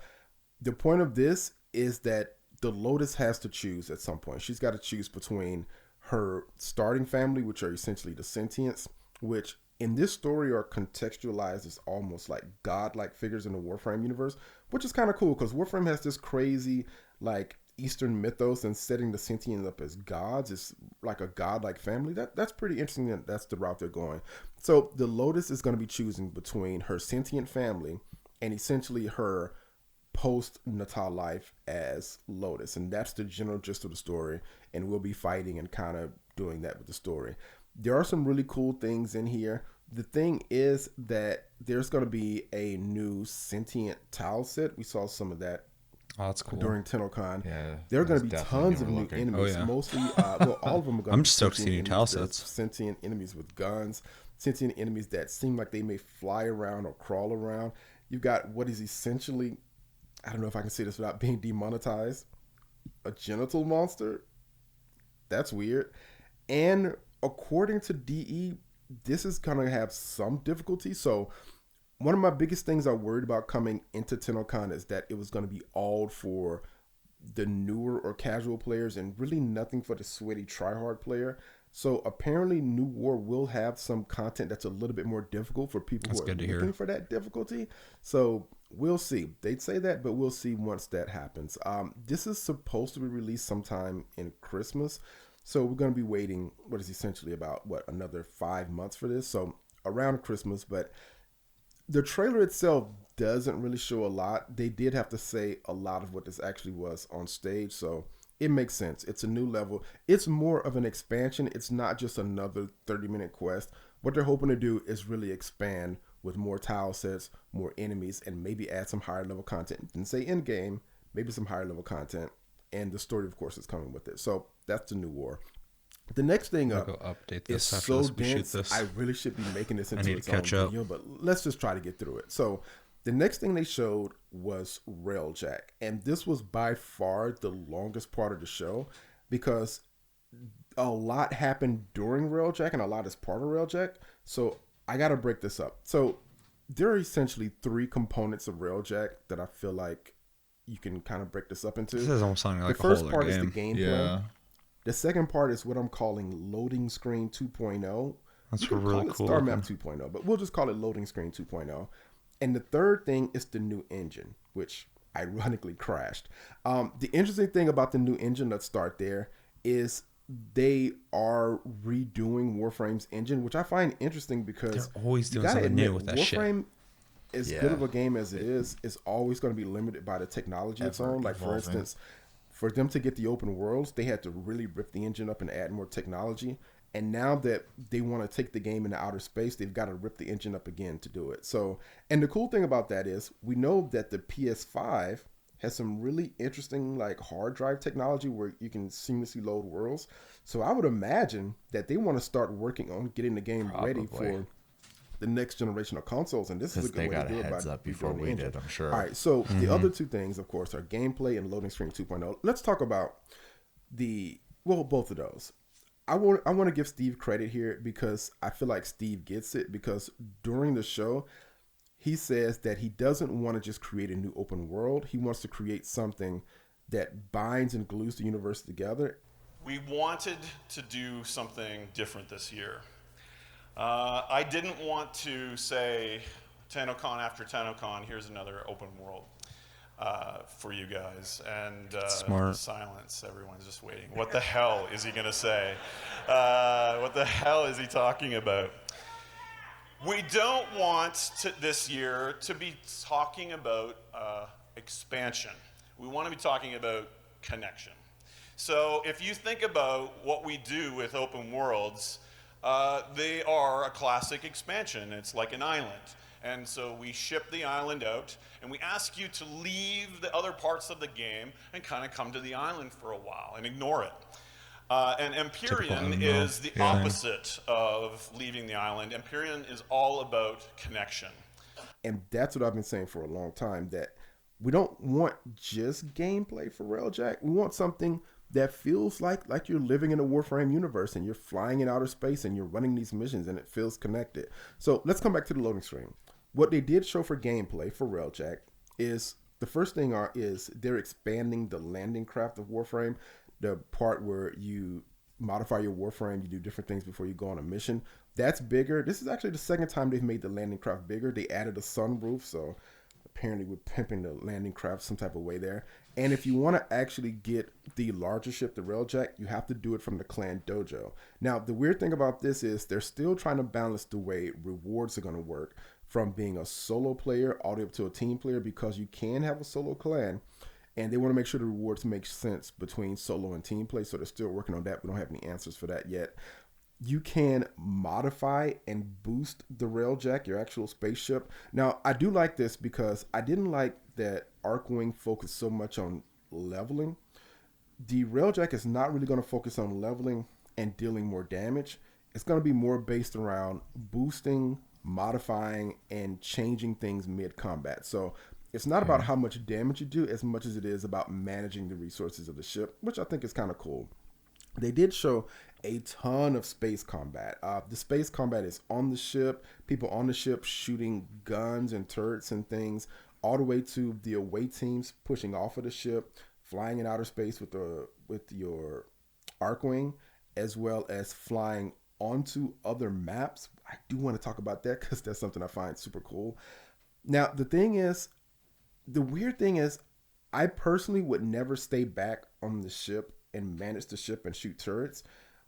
The point of this is that the Lotus has to choose at some point. She's got to choose between her starting family, which are essentially the sentients, which in this story are contextualized as almost like godlike figures in the Warframe universe, which is kind of cool because Warframe has this crazy like Eastern mythos, and setting the sentients up as gods is like a godlike family. That's pretty interesting. That that's the route they're going. So the Lotus is going to be choosing between her sentient family and essentially her post-natal life as Lotus, and that's the general gist of the story. And we'll be fighting and kind of doing that with the story. There are some really cool things in here. The thing is that there's going to be a new sentient tile set. We saw some of that that's cool. during Tennocon. Yeah, there are going to be tons of new enemies. Oh, yeah. Mostly, well, all of them are going to be. I'm just stoked to see new tile sets. Sentient enemies with guns, sentient enemies that seem like they may fly around or crawl around. You've got what is essentially, I don't know if I can say this without being demonetized, a genital monster. That's weird. And according to DE, this is going to have some difficulty. So one of my biggest things I worried about coming into Tennocon is that it was going to be all for the newer or casual players and really nothing for the sweaty tryhard player. So apparently, New War will have some content that's a little bit more difficult for people That's who are good to looking hear. for that difficulty. So we'll see. They'd say that, but we'll see once that happens. This is supposed to be released sometime in Christmas, so we're going to be waiting. What is essentially about another 5 months for this? So around Christmas, but the trailer itself doesn't really show a lot. They did have to say a lot of what this actually was on stage, so it makes sense. It's a new level. It's more of an expansion. It's not just another 30-minute quest. What they're hoping to do is really expand with more tile sets, more enemies, and maybe add some higher level content. Didn't say in game, maybe some higher level content. And the story, of course, is coming with it. So that's the new war. The next thing I'll up go update is this after so this. We shoot dense. this. I really should be making this I into need its to own catch up. video, but let's just try to get through it. So the next thing they showed was Railjack, and this was by far the longest part of the show because a lot happened during Railjack and a lot is part of Railjack. So I got to break this up. So there are essentially three components of Railjack that I feel like you can kind of break this up into. This is almost sounding like The a whole first other part is the game. gameplay. Yeah. The second part is what I'm calling loading screen 2.0. That's You can really call it cool Star looking. Map 2.0, but we'll just call it loading screen 2.0. And the third thing is the new engine, which ironically crashed. The interesting thing about the new engine, let's start there, is they are redoing Warframe's engine, which I find interesting because They're always you doing gotta something admit, new with that shit. Warframe, as Yeah. good of a game as it is always going to be limited by the technology it's Ever on. Like, for evolving. instance, for them to get the open worlds, they had to really rip the engine up and add more technology. And now that they want to take the game into outer space, they've got to rip the engine up again to do it. So, and the cool thing about that is we know that the PS5 has some really interesting like hard drive technology where you can seamlessly load worlds. So I would imagine that they want to start working on getting the game ready Probably. for the next generation of consoles, and this is a Because good they way got to a do it heads by up before redoing the we engine. did, I'm sure. All right, so the other two things, of course, are gameplay and loading screen 2.0. Let's talk about both of those. I want to give Steve credit here because I feel like Steve gets it because during the show he says that he doesn't want to just create a new open world. He wants to create something that binds and glues the universe together. We wanted to do something different this year. I didn't want to say Tennocon after Tennocon, here's another open world for you guys. And Smart. silence, everyone's just waiting. What the hell is he going to say? What the hell is he talking about? We don't want this year to be talking about expansion. We want to be talking about connection. So if you think about what we do with open worlds, they are a classic expansion. It's like an island. And so we ship the island out, and we ask you to leave the other parts of the game and kind of come to the island for a while and ignore it. And Empyrean MMO is the thing. opposite of leaving the island. Empyrean is all about connection. And that's what I've been saying for a long time, that we don't want just gameplay for Railjack. We want something that feels like you're living in a Warframe universe and you're flying in outer space and you're running these missions and it feels connected. So let's come back to the loading screen. What they did show for gameplay for Railjack is the first thing is they're expanding the landing craft of Warframe, the part where you modify your Warframe, you do different things before you go on a mission. That's bigger. This is actually the second time they've made the landing craft bigger. They added a sunroof, so apparently we're pimping the landing craft some type of way there. And if you want to actually get the larger ship, the Railjack, you have to do it from the clan dojo. Now, the weird thing about this is they're still trying to balance the way rewards are going to work from being a solo player all the way up to a team player, because you can have a solo clan. And they want to make sure the rewards make sense between solo and team play. So they're still working on that. We don't have any answers for that yet. You can modify and boost the Railjack, your actual spaceship. Now, I do like this because I didn't like that Archwing focused so much on leveling. The Railjack is not really going to focus on leveling and dealing more damage. It's going to be more based around boosting, modifying, and changing things mid-combat. So it's not about how much damage you do as much as it is about managing the resources of the ship, which I think is kind of cool. They did show a ton of space combat. The space combat is on the ship, people on the ship shooting guns and turrets and things, all the way to the away teams pushing off of the ship, flying in outer space with your Archwing, as well as flying onto other maps. I do want to talk about that because that's something I find super cool. Now, the weird thing is, I personally would never stay back on the ship and manage the ship and shoot turrets.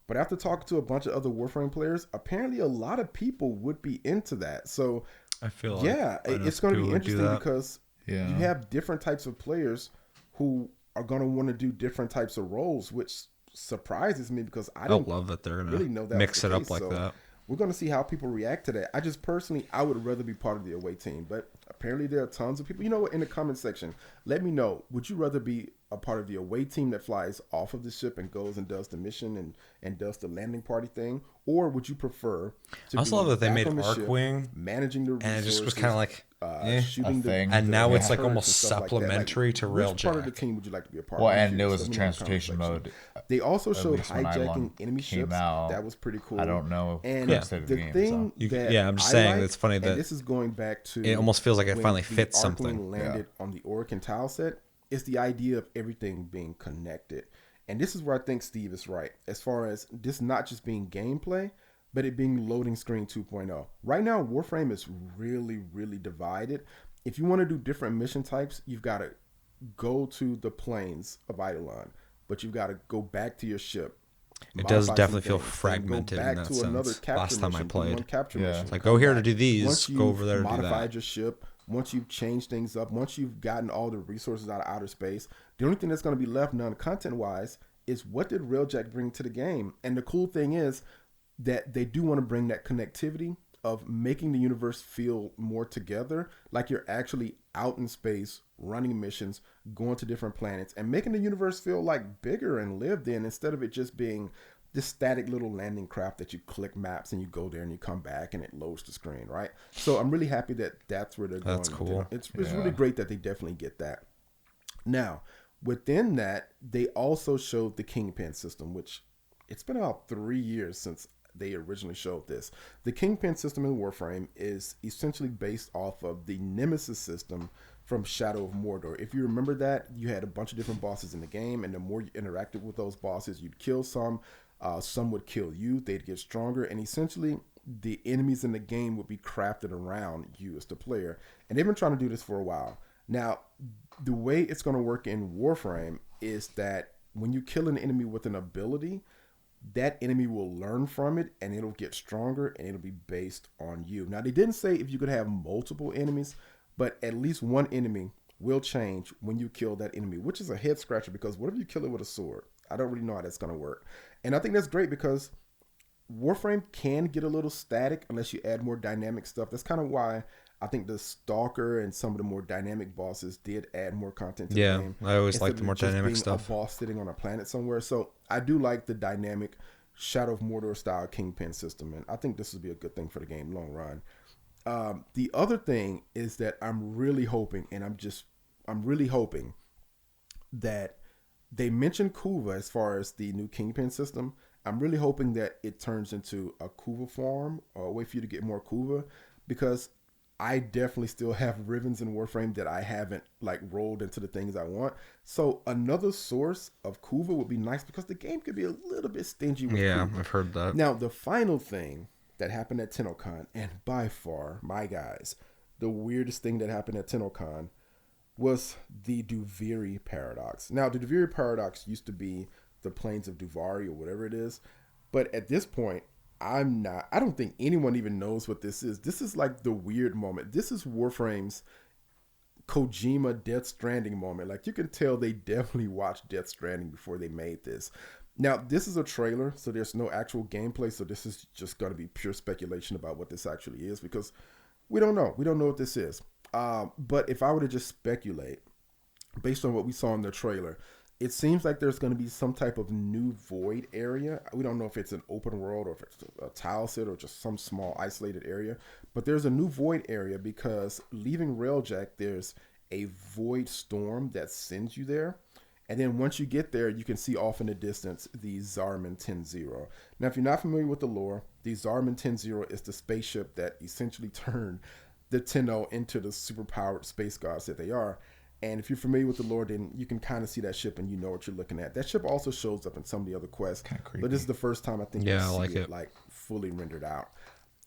But after talking to a bunch of other Warframe players, apparently a lot of people would be into that. So, I feel like yeah, I know it's some going to be people who do interesting that. because you have different types of players who are going to want to do different types of roles, which surprises me because I I didn't love that they're gonna really know that mix was the it up case. like So that. we're going to see how people react to that. I just personally, I would rather be part of the away team, but apparently there are tons of people. You know what? In the comment section, let me know. Would you rather be a part of the away team that flies off of the ship and goes and does the mission and does the landing party thing, or would you prefer to I also be love that they back made on the ship, Arcwing, managing the resources, and it just was kind of like, eh. shooting A thing. And now it's like turrets almost and stuff like that. supplementary to which part of the Railjack. team would you like to be a part Well, of? I'm and it curious. was Let a me know in the comment transportation section. mode. They also At showed least when hijacking I1 enemy came ships. out. That was pretty cool. I don't know And current state of the the game, thing You- that yeah, I'm just I saying like, it's funny and that this is going back to it almost feels like it when finally the fits Arcwing something. landed on the Oracle tile set, is the idea of everything being connected. And this is where I think Steve is right, as far as this not just being gameplay, but it being loading screen 2.0. Right now, Warframe is really, really divided. If you want to do different mission types, you've got to go to the plains of Eidolon, but you've got to go back to your ship. It does modify definitely some feel things, then fragmented go in back that to another sense. capture Last time I mission, do played. one capture Yeah. mission, It's like, come go here to back. do these, Once go you've over there to do modified that. your ship, once you've changed things up, once you've gotten all the resources out of outer space, the only thing that's going to be left non-content wise is what did Railjack bring to the game? And the cool thing is that they do want to bring that connectivity of making the universe feel more together, like you're actually out in space, running missions, going to different planets, and making the universe feel like bigger and lived in instead of it just being this static little landing craft that you click maps and you go there and you come back and it loads the screen, right? So I'm really happy that that's where they're going. That's cool. It's really great that they definitely get that. Now, within that, they also showed the Kingpin system, which it's been about 3 years since they originally showed this. The Kingpin system in Warframe is essentially based off of the Nemesis system from Shadow of Mordor. If you remember that, you had a bunch of different bosses in the game, and the more you interacted with those bosses, you'd kill some would kill you, they'd get stronger, and essentially the enemies in the game would be crafted around you as the player. And they've been trying to do this for a while. Now, the way it's going to work in Warframe is that when you kill an enemy with an ability, that enemy will learn from it and it'll get stronger and it'll be based on you. Now, they didn't say if you could have multiple enemies, but at least one enemy will change when you kill that enemy, which is a head scratcher because what if you kill it with a sword? I don't really know how that's going to work. And I think that's great because Warframe can get a little static unless you add more dynamic stuff. That's kind of why I think the Stalker and some of the more dynamic bosses did add more content to the game. I always instead like the of more just dynamic being stuff. A boss sitting on a planet somewhere. So I do like the dynamic Shadow of Mordor style Kingpin system, and I think this would be a good thing for the game long run. The other thing is that I'm really hoping that they mentioned Kuva as far as the new Kingpin system. I'm really hoping that it turns into a Kuva farm or a way for you to get more Kuva, because I definitely still have Rivens in Warframe that I haven't like rolled into the things I want. So another source of Kuva would be nice because the game could be a little bit stingy with Kuva. I've heard that. Now, the final thing that happened at Tennocon, and by far, my guys, the weirdest thing that happened at Tennocon was the Duviri paradox. Now, the Duviri paradox used to be the plains of Duvari or whatever it is, but at this point, I don't think anyone even knows what this is. This is like the weird moment. This is Warframe's Kojima Death Stranding moment. Like, you can tell they definitely watched Death Stranding before they made this. Now, this is a trailer, so there's no actual gameplay, so this is just going to be pure speculation about what this actually is, because we don't know. We don't know what this is. But if I were to just speculate, based on what we saw in the trailer, it seems like there's going to be some type of new void area. We don't know if it's an open world or if it's a tile set or just some small isolated area. But there's a new void area because leaving Railjack, there's a void storm that sends you there. And then once you get there, you can see off in the distance the Zarman 10-0. Now, if you're not familiar with the lore, the Zarman 10-0 is the spaceship that essentially turned the Tenno into the superpowered space gods that they are. And if you're familiar with the lore, then you can kind of see that ship and you know what you're looking at. That ship also shows up in some of the other quests, but this is the first time I think you see it like fully rendered out.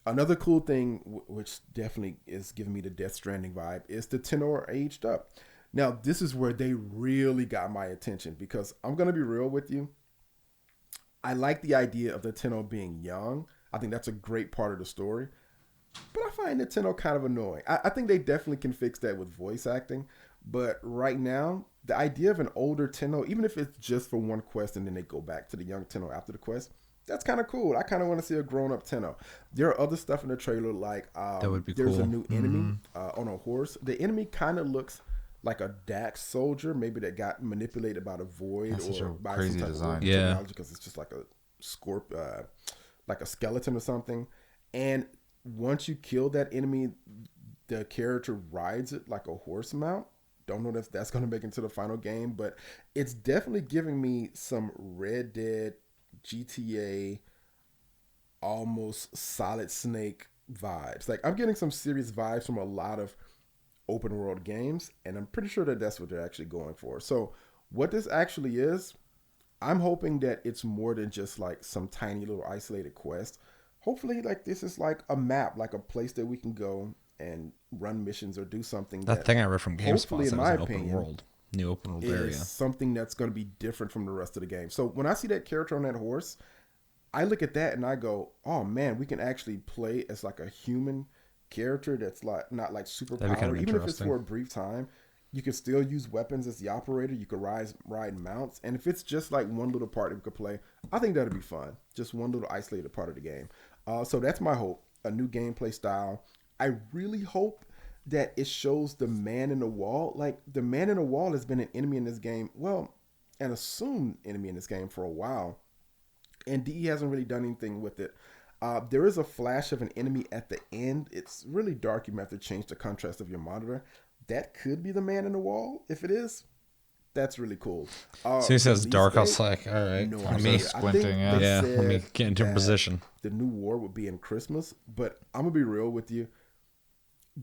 Another cool thing, which definitely is giving me the Death Stranding vibe, is the Tenor aged up. Now, this is where they really got my attention because I'm going to be real with you. I like the idea of the Tenor being young. I think that's a great part of the story. But I find the Tenor kind of annoying. I think they definitely can fix that with voice acting. But right now, the idea of an older Tenor, even if it's just for one quest and then they go back to the young Tenor after the quest, that's kind of cool. I kind of want to see a grown-up Tenno. There are other stuff in the trailer, like that would be there's cool. a new enemy on a horse. The enemy kind of looks like a Dax soldier, maybe that got manipulated by the void or by crazy some type design. of technology, because it's just like a like a skeleton or something. And once you kill that enemy, the character rides it like a horse mount. Don't know if that's going to make it into the final game, but it's definitely giving me some Red Dead, GTA, almost Solid Snake vibes. Like, I'm getting some serious vibes from a lot of open world games, and I'm pretty sure that that's what they're actually going for. So what this actually is, I'm hoping that it's more than just like some tiny little isolated quest. Hopefully, like, this is like a map, like a place that we can go and run missions or do something. That thing I read from GameSpot, in my opinion, new open world is area. Something that's going to be different from the rest of the game. So when I see that character on that horse, I look at that and I go, "Oh man, we can actually play as like a human character that's like not like super powered. Kind of even if it's for a brief time, you can still use weapons as the operator. You could ride mounts, and if it's just like one little part that we could play, I think that'd be fun. Just one little isolated part of the game. So that's my hope. A new gameplay style. I really hope that it shows the man in the wall. Like, the man in the wall has been an enemy in this game, well, an assumed enemy in this game for a while, and DE hasn't really done anything with it. There is a flash of an enemy at the end. It's really dark. You might have to change the contrast of your monitor. That could be the man in the wall. If it is, that's really cool. So he says dark. I was like, all right. No, let me squinting. let me get into position. The new war would be in Christmas, but I'm gonna be real with you.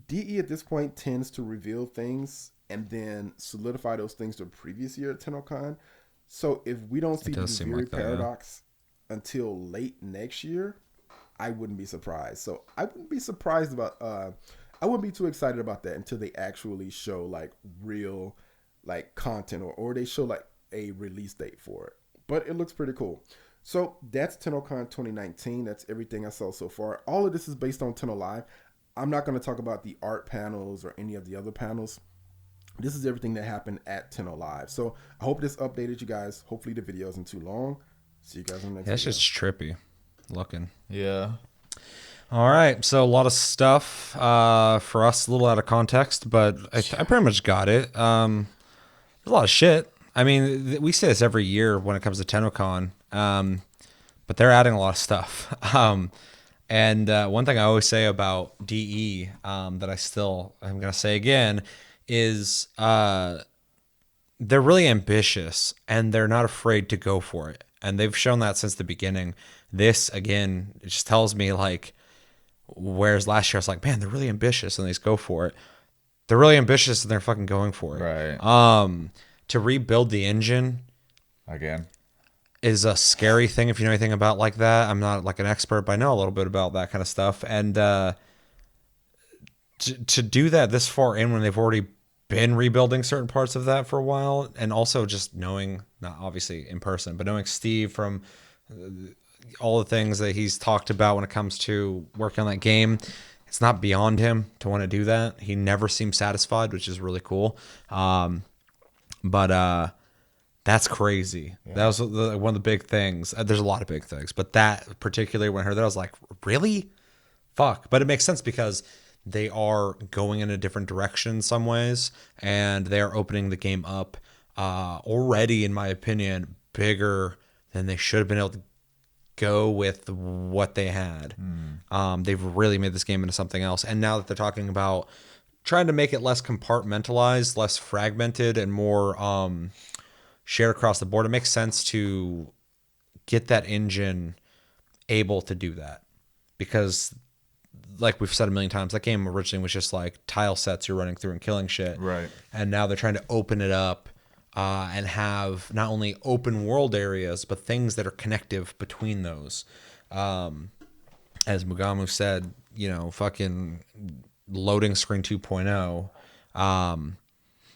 DE at this point tends to reveal things and then solidify those things to a previous year at Tennocon. So if we don't see the Duviri paradox until late next year, I wouldn't be surprised. So I wouldn't be surprised about. I wouldn't be too excited about that until they actually show like real, like, content or they show like a release date for it. But it looks pretty cool. So that's Tennocon 2019. That's everything I saw so far. All of this is based on Tenno Live. I'm not going to talk about the art panels or any of the other panels. This is everything that happened at Tenno Live. So I hope this updated you guys. Hopefully the video isn't too long. See you guys in the next video. That's just trippy looking. Yeah. All right. So a lot of stuff for us, a little out of context, but I pretty much got it. There's a lot of shit. I mean, we say this every year when it comes to Tennocon, but they're adding a lot of stuff. And one thing I always say about DE that I'm going to say again is they're really ambitious and they're not afraid to go for it. And they've shown that since the beginning. This, again, it just tells me, like, whereas last year I was like, man, they're really ambitious and they just go for it. They're really ambitious and they're fucking going for it. Right. To rebuild the engine Again. is a scary thing if you know anything about like that. I'm not like an expert, but I know a little bit about that kind of stuff. And to do that this far in when they've already been rebuilding certain parts of that for a while, and also just knowing, not obviously in person, but knowing Steve from all the things that he's talked about when it comes to working on that game, it's not beyond him to want to do that. He never seems satisfied, which is really cool. But that's crazy. Yeah. That was one of the big things. There's a lot of big things, but that particularly when I heard that, I was like, really? Fuck. But it makes sense because they are going in a different direction in some ways, and they are opening the game up already, in my opinion, bigger than they should have been able to go with what they had. They've really made this game into something else. And now that they're talking about trying to make it less compartmentalized, less fragmented, and more shared across the board, it makes sense to get that engine able to do that, because like we've said a million times, that game originally was just like tile sets you're running through and killing shit. Right. And now they're trying to open it up and have not only open world areas, but things that are connective between those. As Mugamu said, fucking loading screen 2.0.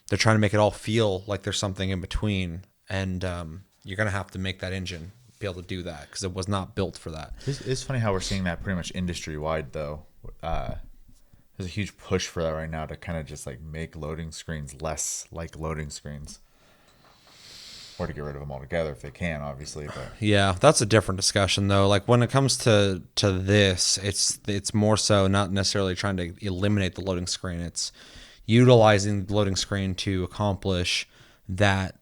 They're trying to make it all feel like there's something in between. And you're going to have to make that engine be able to do that because it was not built for that. It's funny how we're seeing that pretty much industry wide though. There's a huge push for that right now to kind of just like make loading screens less like loading screens, or to get rid of them altogether if they can, obviously. But Yeah, that's a different discussion though. Like when it comes to this, it's more so not necessarily trying to eliminate the loading screen. It's utilizing the loading screen to accomplish that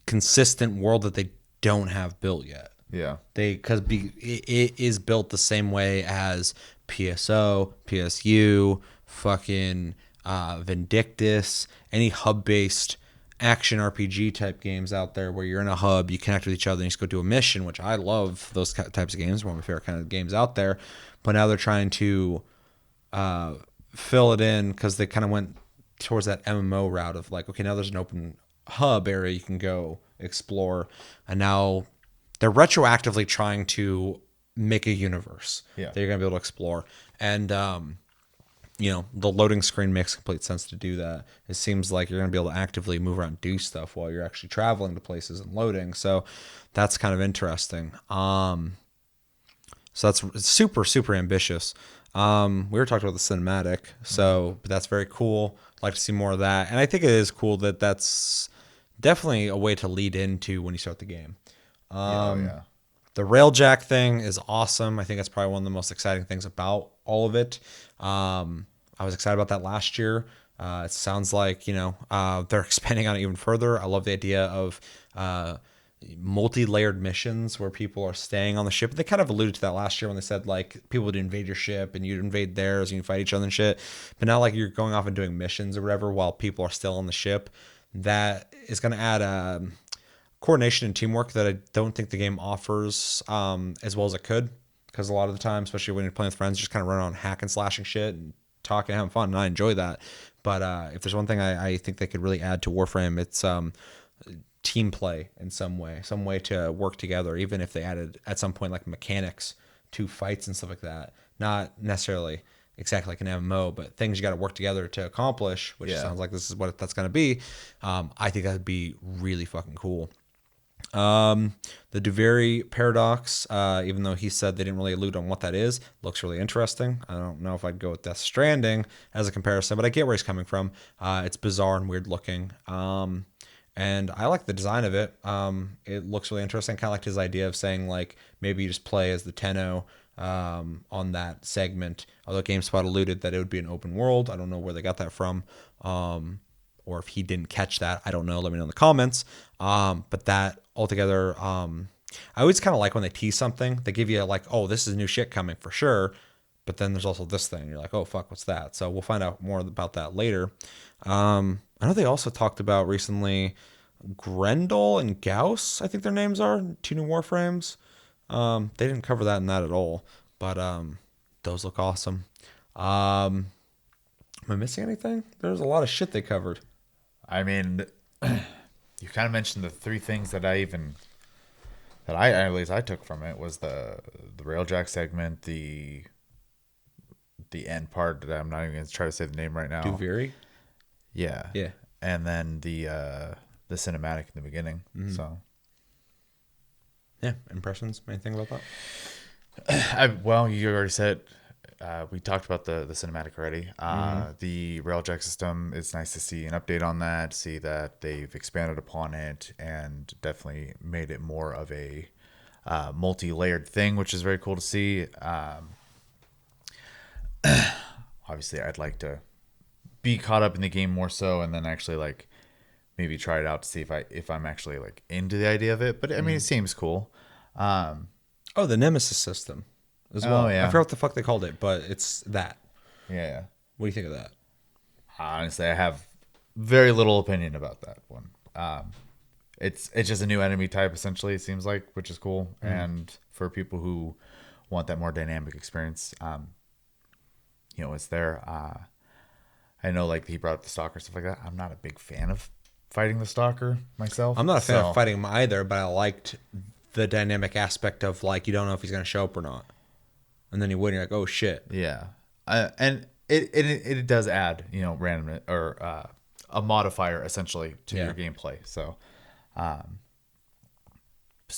consistent world that they don't have built yet. yeah, It is built the same way as PSO, PSU, fucking Vindictus, any hub-based action RPG type games out there where you're in a hub, you connect with each other, and you just go do a mission, which I love those types of games, one of my favorite kind of games out there. But now they're trying to fill it in because they kind of went towards that MMO route of like, okay, now there's an open hub area you can go explore, and now they're retroactively trying to make a universe that you're going to be able to explore. And, the loading screen makes complete sense to do that. It seems like you're going to be able to actively move around and do stuff while you're actually traveling to places and loading. So that's kind of interesting. So that's super, super ambitious. We were talking about the cinematic, but that's very cool. I'd like to see more of that. And I think it is cool that that's definitely a way to lead into when you start the game. yeah. The Railjack thing is awesome. I think that's probably one of the most exciting things about all of it. I was excited about that last year. It sounds like, they're expanding on it even further. I love the idea of multi-layered missions where people are staying on the ship. They kind of alluded to that last year when they said, like, people would invade your ship and you'd invade theirs and you fight each other and shit. But now, like, you're going off and doing missions or whatever while people are still on the ship. That is going to add coordination and teamwork that I don't think the game offers as well as it could, because a lot of the time, especially when you're playing with friends, you just kind of run around hacking, slashing shit and talking and having fun, and I enjoy that. But if there's one thing I think they could really add to Warframe, it's team play in some way to work together, even if they added at some point like mechanics to fights and stuff like that. Not necessarily exactly like an MMO, but things you got to work together to accomplish, which sounds like this is what that's going to be. I think that would be really fucking cool. The Duveri paradox, even though he said they didn't really allude on what that is, looks really interesting. I don't know if I'd go with Death Stranding as a comparison, but I get where he's coming from. It's bizarre and weird looking. And I like the design of it. It looks really interesting. Kind of like his idea of saying, like, maybe you just play as the Tenno on that segment. Although GameSpot alluded that it would be an open world. I don't know where they got that from. Or if he didn't catch that, I don't know. Let me know in the comments. But that altogether, I always kind of like when they tease something. They give you like, oh, this is new shit coming for sure. But then there's also this thing. You're like, oh, fuck, what's that? So we'll find out more about that later. I know they also talked about recently Grendel and Gauss, I think their names are, 2 new Warframes. They didn't cover that in that at all. But those look awesome. Am I missing anything? There's a lot of shit they covered. I mean, you kind of mentioned the 3 things that at least I took from it was the Railjack segment, the end part that I'm not even going to try to say the name right now. Duveri? Yeah. Yeah. And then the cinematic in the beginning. Mm-hmm. So yeah, impressions, anything about that? Well, you already said we talked about the cinematic already. The Railjack system, it's nice to see an update on that, see that they've expanded upon it and definitely made it more of a multi-layered thing, which is very cool to see. Obviously, I'd like to be caught up in the game more so, and then actually like maybe try it out to see if I'm actually like into the idea of it. But I mean, it seems cool. Oh, the Nemesis system as well. Yeah. I forgot what the fuck they called it, but it's that. Yeah. What do you think of that? Honestly, I have very little opinion about that one. It's just a new enemy type essentially, it seems like, which is cool. And for people who want that more dynamic experience, it's there. I know, like, he brought up the stalker, stuff like that. I'm not a big fan of fighting the stalker myself. I'm not a fan of fighting him either, but I liked the dynamic aspect of, like, you don't know if he's going to show up or not. And then you win, you're like, oh, shit. Yeah. And it does add, random or a modifier, essentially, to your gameplay. So,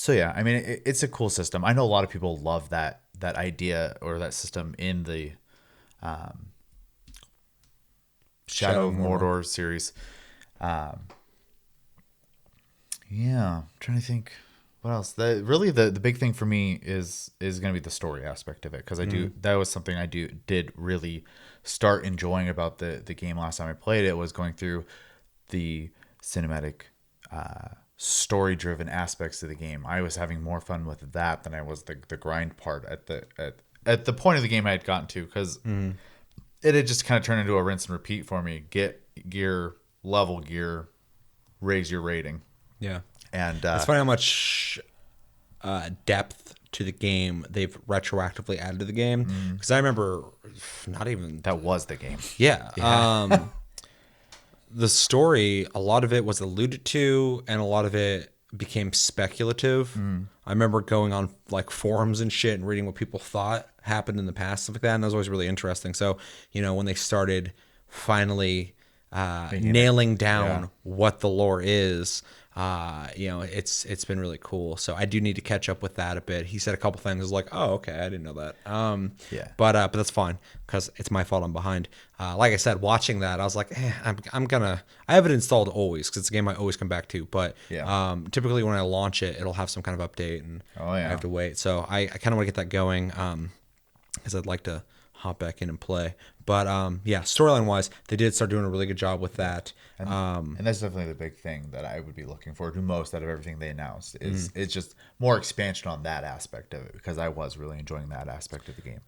yeah, I mean, it's a cool system. I know a lot of people love that idea or that system in the Shadow of Mordor series. I'm trying to think what else. The big thing for me is going to be the story aspect of it, because that was something I did really start enjoying about the game last time I played it, was going through the cinematic story driven aspects of the game. I was having more fun with that than I was the grind part at the point of the game I had gotten to, because it had just kind of turned into a rinse and repeat for me. Get gear, level gear, raise your rating. Yeah. And it's funny how much depth to the game they've retroactively added to the game. Because I remember not even... That was the game. Yeah. The story, a lot of it was alluded to, and a lot of it became speculative. I remember going on, like, forums and shit and reading what people thought happened in the past, stuff like that, and that was always really interesting. So, when they started finally nailing down what the lore is, it's been really cool. So I do need to catch up with that a bit. He said a couple things. I was like, oh, okay, I didn't know that. But that's fine, because it's my fault I'm behind. Like I said, watching that, I was like, I have it installed always, because it's a game I always come back to. But typically when I launch it, it'll have some kind of update, and I have to wait. So I kind of want to get that going, because I'd like to hop back in and play. But storyline wise, they did start doing a really good job with that. And that's definitely the big thing that I would be looking forward to most out of everything they announced, is it's just more expansion on that aspect of it, because I was really enjoying that aspect of the game.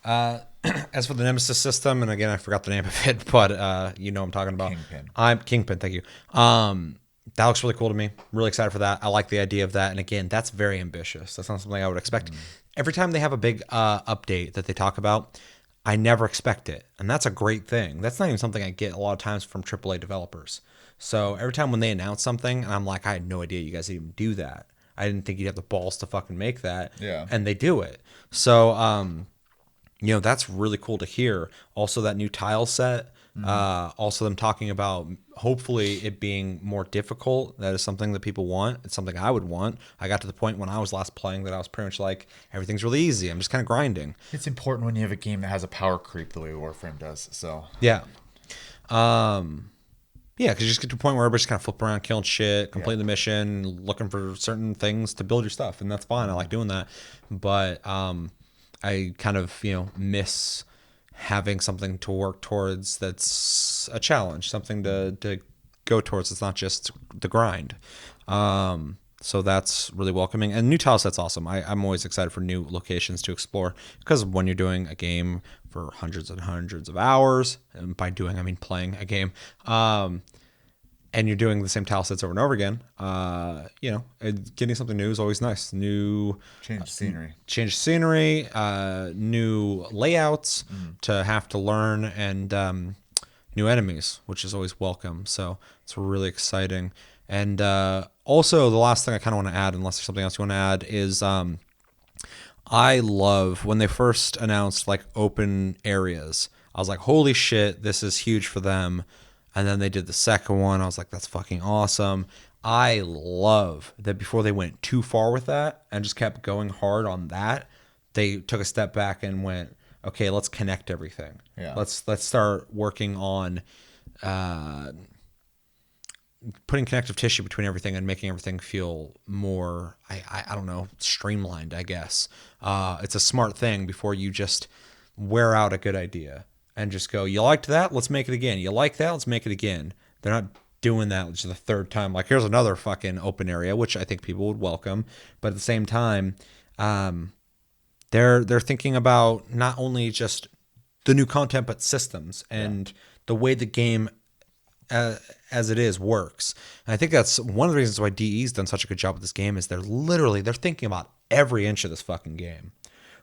As for the Nemesis system, and again, I forgot the name of it, but I'm talking about Kingpin. Thank you. That looks really cool to me. Really excited for that. I like the idea of that. And again, that's very ambitious. That's not something I would expect. Every time they have a big update that they talk about, I never expect it. And that's a great thing. That's not even something I get a lot of times from AAA developers. So every time when they announce something, and I'm like, I had no idea you guys even do that. I didn't think you'd have the balls to fucking make that. Yeah. And they do it. So, that's really cool to hear. Also, that new tile set. Also them talking about hopefully it being more difficult. That is something that people want. It's something I would want. I got to the point when I was last playing that I was pretty much like, everything's really easy. I'm just kind of grinding. It's important when you have a game that has a power creep the way Warframe does. So yeah. Because you just get to a point where everybody's just kind of flipping around, killing shit, completing the mission, looking for certain things to build your stuff, and that's fine. I like doing that. But I kind of, miss having something to work towards that's a challenge, something to go towards. It's not just the grind. So that's really welcoming. And new tile set's awesome. I'm always excited for new locations to explore, because when you're doing a game for hundreds and hundreds of hours, and by doing I mean playing a game, and you're doing the same tile sets over and over again, getting something new is always nice. New change scenery, new layouts to have to learn, and new enemies, which is always welcome. So it's really exciting. And also, the last thing I kind of want to add, unless there's something else you want to add, is I love when they first announced, like, open areas. I was like, holy shit, this is huge for them. And then they did the second one. I was like, that's fucking awesome. I love that before they went too far with that and just kept going hard on that, they took a step back and went, okay, let's connect everything. Yeah. Let's start working on putting connective tissue between everything and making everything feel more, I don't know, streamlined, I guess. It's a smart thing before you just wear out a good idea and just go, you liked that? Let's make it again. You like that? Let's make it again. They're not doing that just the third time. Like, here's another fucking open area, which I think people would welcome. But at the same time, they're thinking about not only just the new content, but systems and the way the game as it is works. And I think that's one of the reasons why DE's done such a good job with this game is they're thinking about every inch of this fucking game.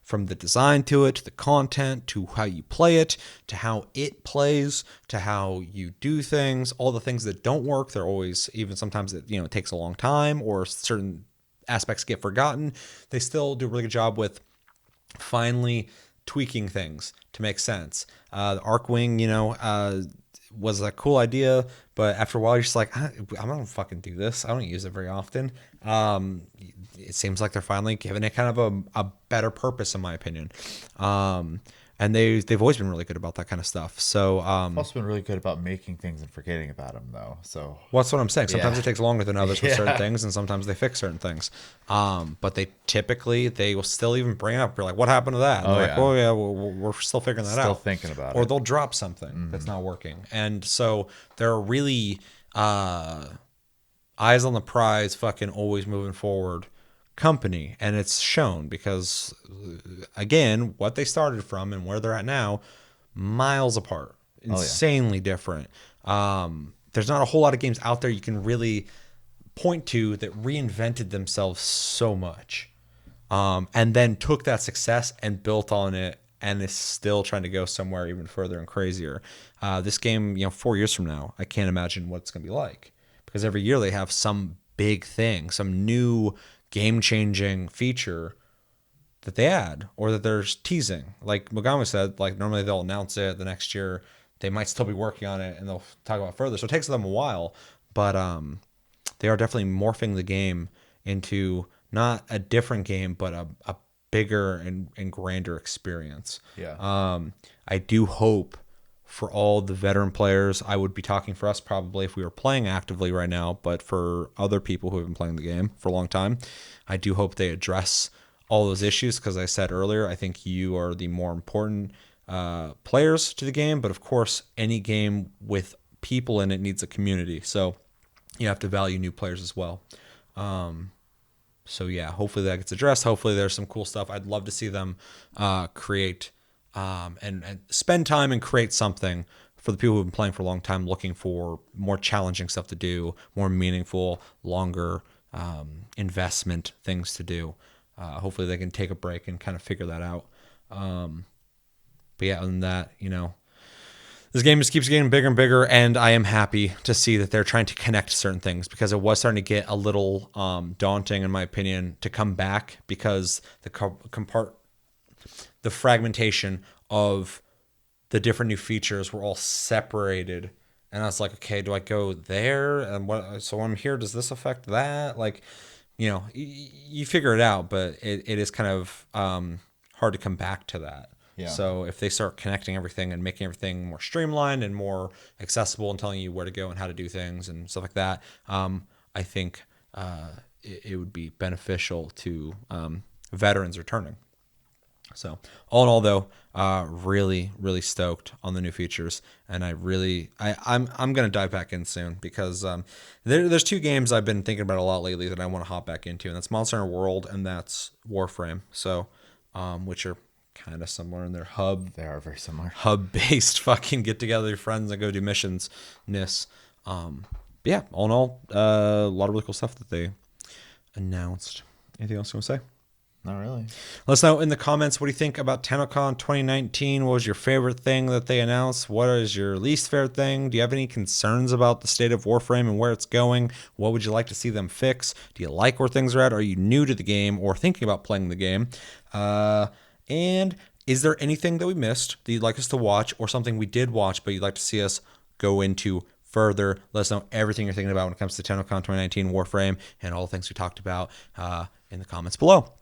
From the design to it, to the content, to how you play it, to how it plays, to how you do things, all the things that don't work. They're always, even sometimes it takes a long time or certain aspects get forgotten. They still do a really good job with finally tweaking things to make sense. The Arcwing, was a cool idea, but after a while you're just like, I don't fucking do this. I don't use it very often. It seems like they're finally giving it kind of a better purpose, in my opinion. And they've always been really good about that kind of stuff. So They've also been really good about making things and forgetting about them, though. So well, that's what I'm saying. Sometimes it takes longer than others with certain Yeah. things, and sometimes they fix certain things. But they will still even bring it up. You're like, what happened to that? And Oh, they're yeah. like, well, yeah, we're still figuring that Still out. thinking about or it. they'll drop something that's not working. And so they're really eyes on the prize, fucking always moving forward company. And it's shown because, again, what they started from and where they're at now, miles apart. Insanely different. There's not a whole lot of games out there you can really point to that reinvented themselves so much, and then took that success and built on it, and is still trying to go somewhere even further and crazier. This game, 4 years from now, I can't imagine what it's going to be like, because every year they have some big thing, some new game-changing feature that they add or that they're teasing. Like Mogami said, like normally they'll announce it the next year. They might still be working on it and they'll talk about it further. So it takes them a while, but they are definitely morphing the game into not a different game, but a bigger and grander experience. Yeah. I do hope for all the veteran players, I would be talking for us probably if we were playing actively right now, but for other people who have been playing the game for a long time, I do hope they address all those issues, because I said earlier, I think you are the more important players to the game, but of course, any game with people in it needs a community, so you have to value new players as well. So yeah, hopefully that gets addressed. Hopefully there's some cool stuff. I'd love to see them create and spend time and create something for the people who've been playing for a long time, looking for more challenging stuff to do, more meaningful, longer investment things to do. Hopefully they can take a break and kind of figure that out. But yeah, other than that, this game just keeps getting bigger and bigger, and I am happy to see that they're trying to connect certain things, because it was starting to get a little daunting, in my opinion, to come back, because the fragmentation of the different new features were all separated. And I was like, okay, do I go there? And so when I'm here, does this affect that? Like, you figure it out, but it is kind of hard to come back to that. Yeah. So if they start connecting everything and making everything more streamlined and more accessible and telling you where to go and how to do things and stuff like that, I think it would be beneficial to veterans returning. So all in all, though, really, really stoked on the new features, and I'm gonna dive back in soon, because there's two games I've been thinking about a lot lately that I want to hop back into, and that's Monster Hunter World and that's Warframe. So, which are kind of similar in their They are very similar. hub-based fucking get together with your friends and go do missions. But yeah, all in all, a lot of really cool stuff that they announced. Anything else you want to say? Not really. Let us know in the comments, what do you think about Tennocon 2019? What was your favorite thing that they announced? What is your least favorite thing? Do you have any concerns about the state of Warframe and where it's going? What would you like to see them fix? Do you like where things are at? Are you new to the game or thinking about playing the game? And is there anything that we missed that you'd like us to watch, or something we did watch but you'd like to see us go into further? Let us know everything you're thinking about when it comes to Tennocon 2019, Warframe, and all the things we talked about in the comments below.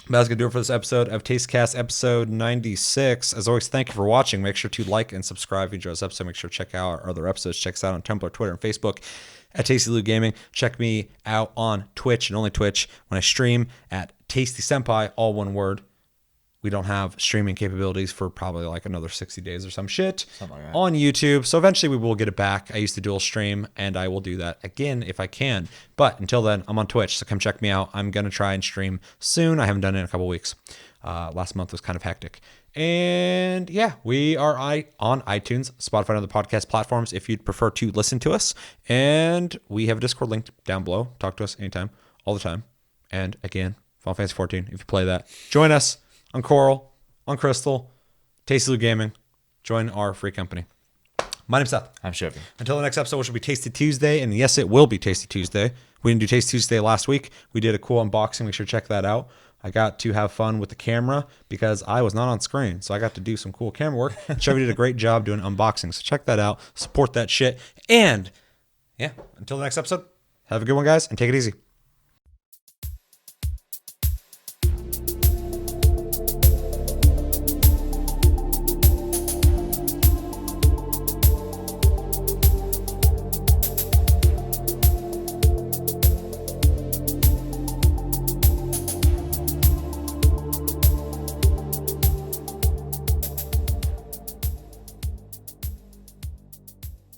But that's going to do it for this episode of TasteCast, episode 96. As always, thank you for watching. Make sure to like and subscribe if you enjoyed this episode. Make sure to check out our other episodes. Check us out on Tumblr, Twitter, and Facebook at Tasty Loot Gaming. Check me out on Twitch, and only Twitch, when I stream at Tasty Senpai, all one word. We don't have streaming capabilities for probably like another 60 days or some shit Something like that. on YouTube. So eventually we will get it back. I used to dual stream, and I will do that again if I can. But until then, I'm on Twitch, so come check me out. I'm going to try and stream soon. I haven't done it in a couple weeks. Last month was kind of hectic. And yeah, we are on iTunes, Spotify, and other podcast platforms if you'd prefer to listen to us. And we have a Discord link down below. Talk to us anytime, all the time. And again, Final Fantasy 14, if you play that, join us on Coral, on Crystal, Tasty Loot Gaming. Join our free company. My name's Seth. I'm Chevy. Until the next episode, which will be Tasty Tuesday. And yes, it will be Tasty Tuesday. We didn't do Tasty Tuesday last week. We did a cool unboxing. Make sure to check that out. I got to have fun with the camera because I was not on screen. So I got to do some cool camera work. Chevy did a great job doing unboxing. So check that out. Support that shit. And yeah, until the next episode, have a good one, guys, and take it easy.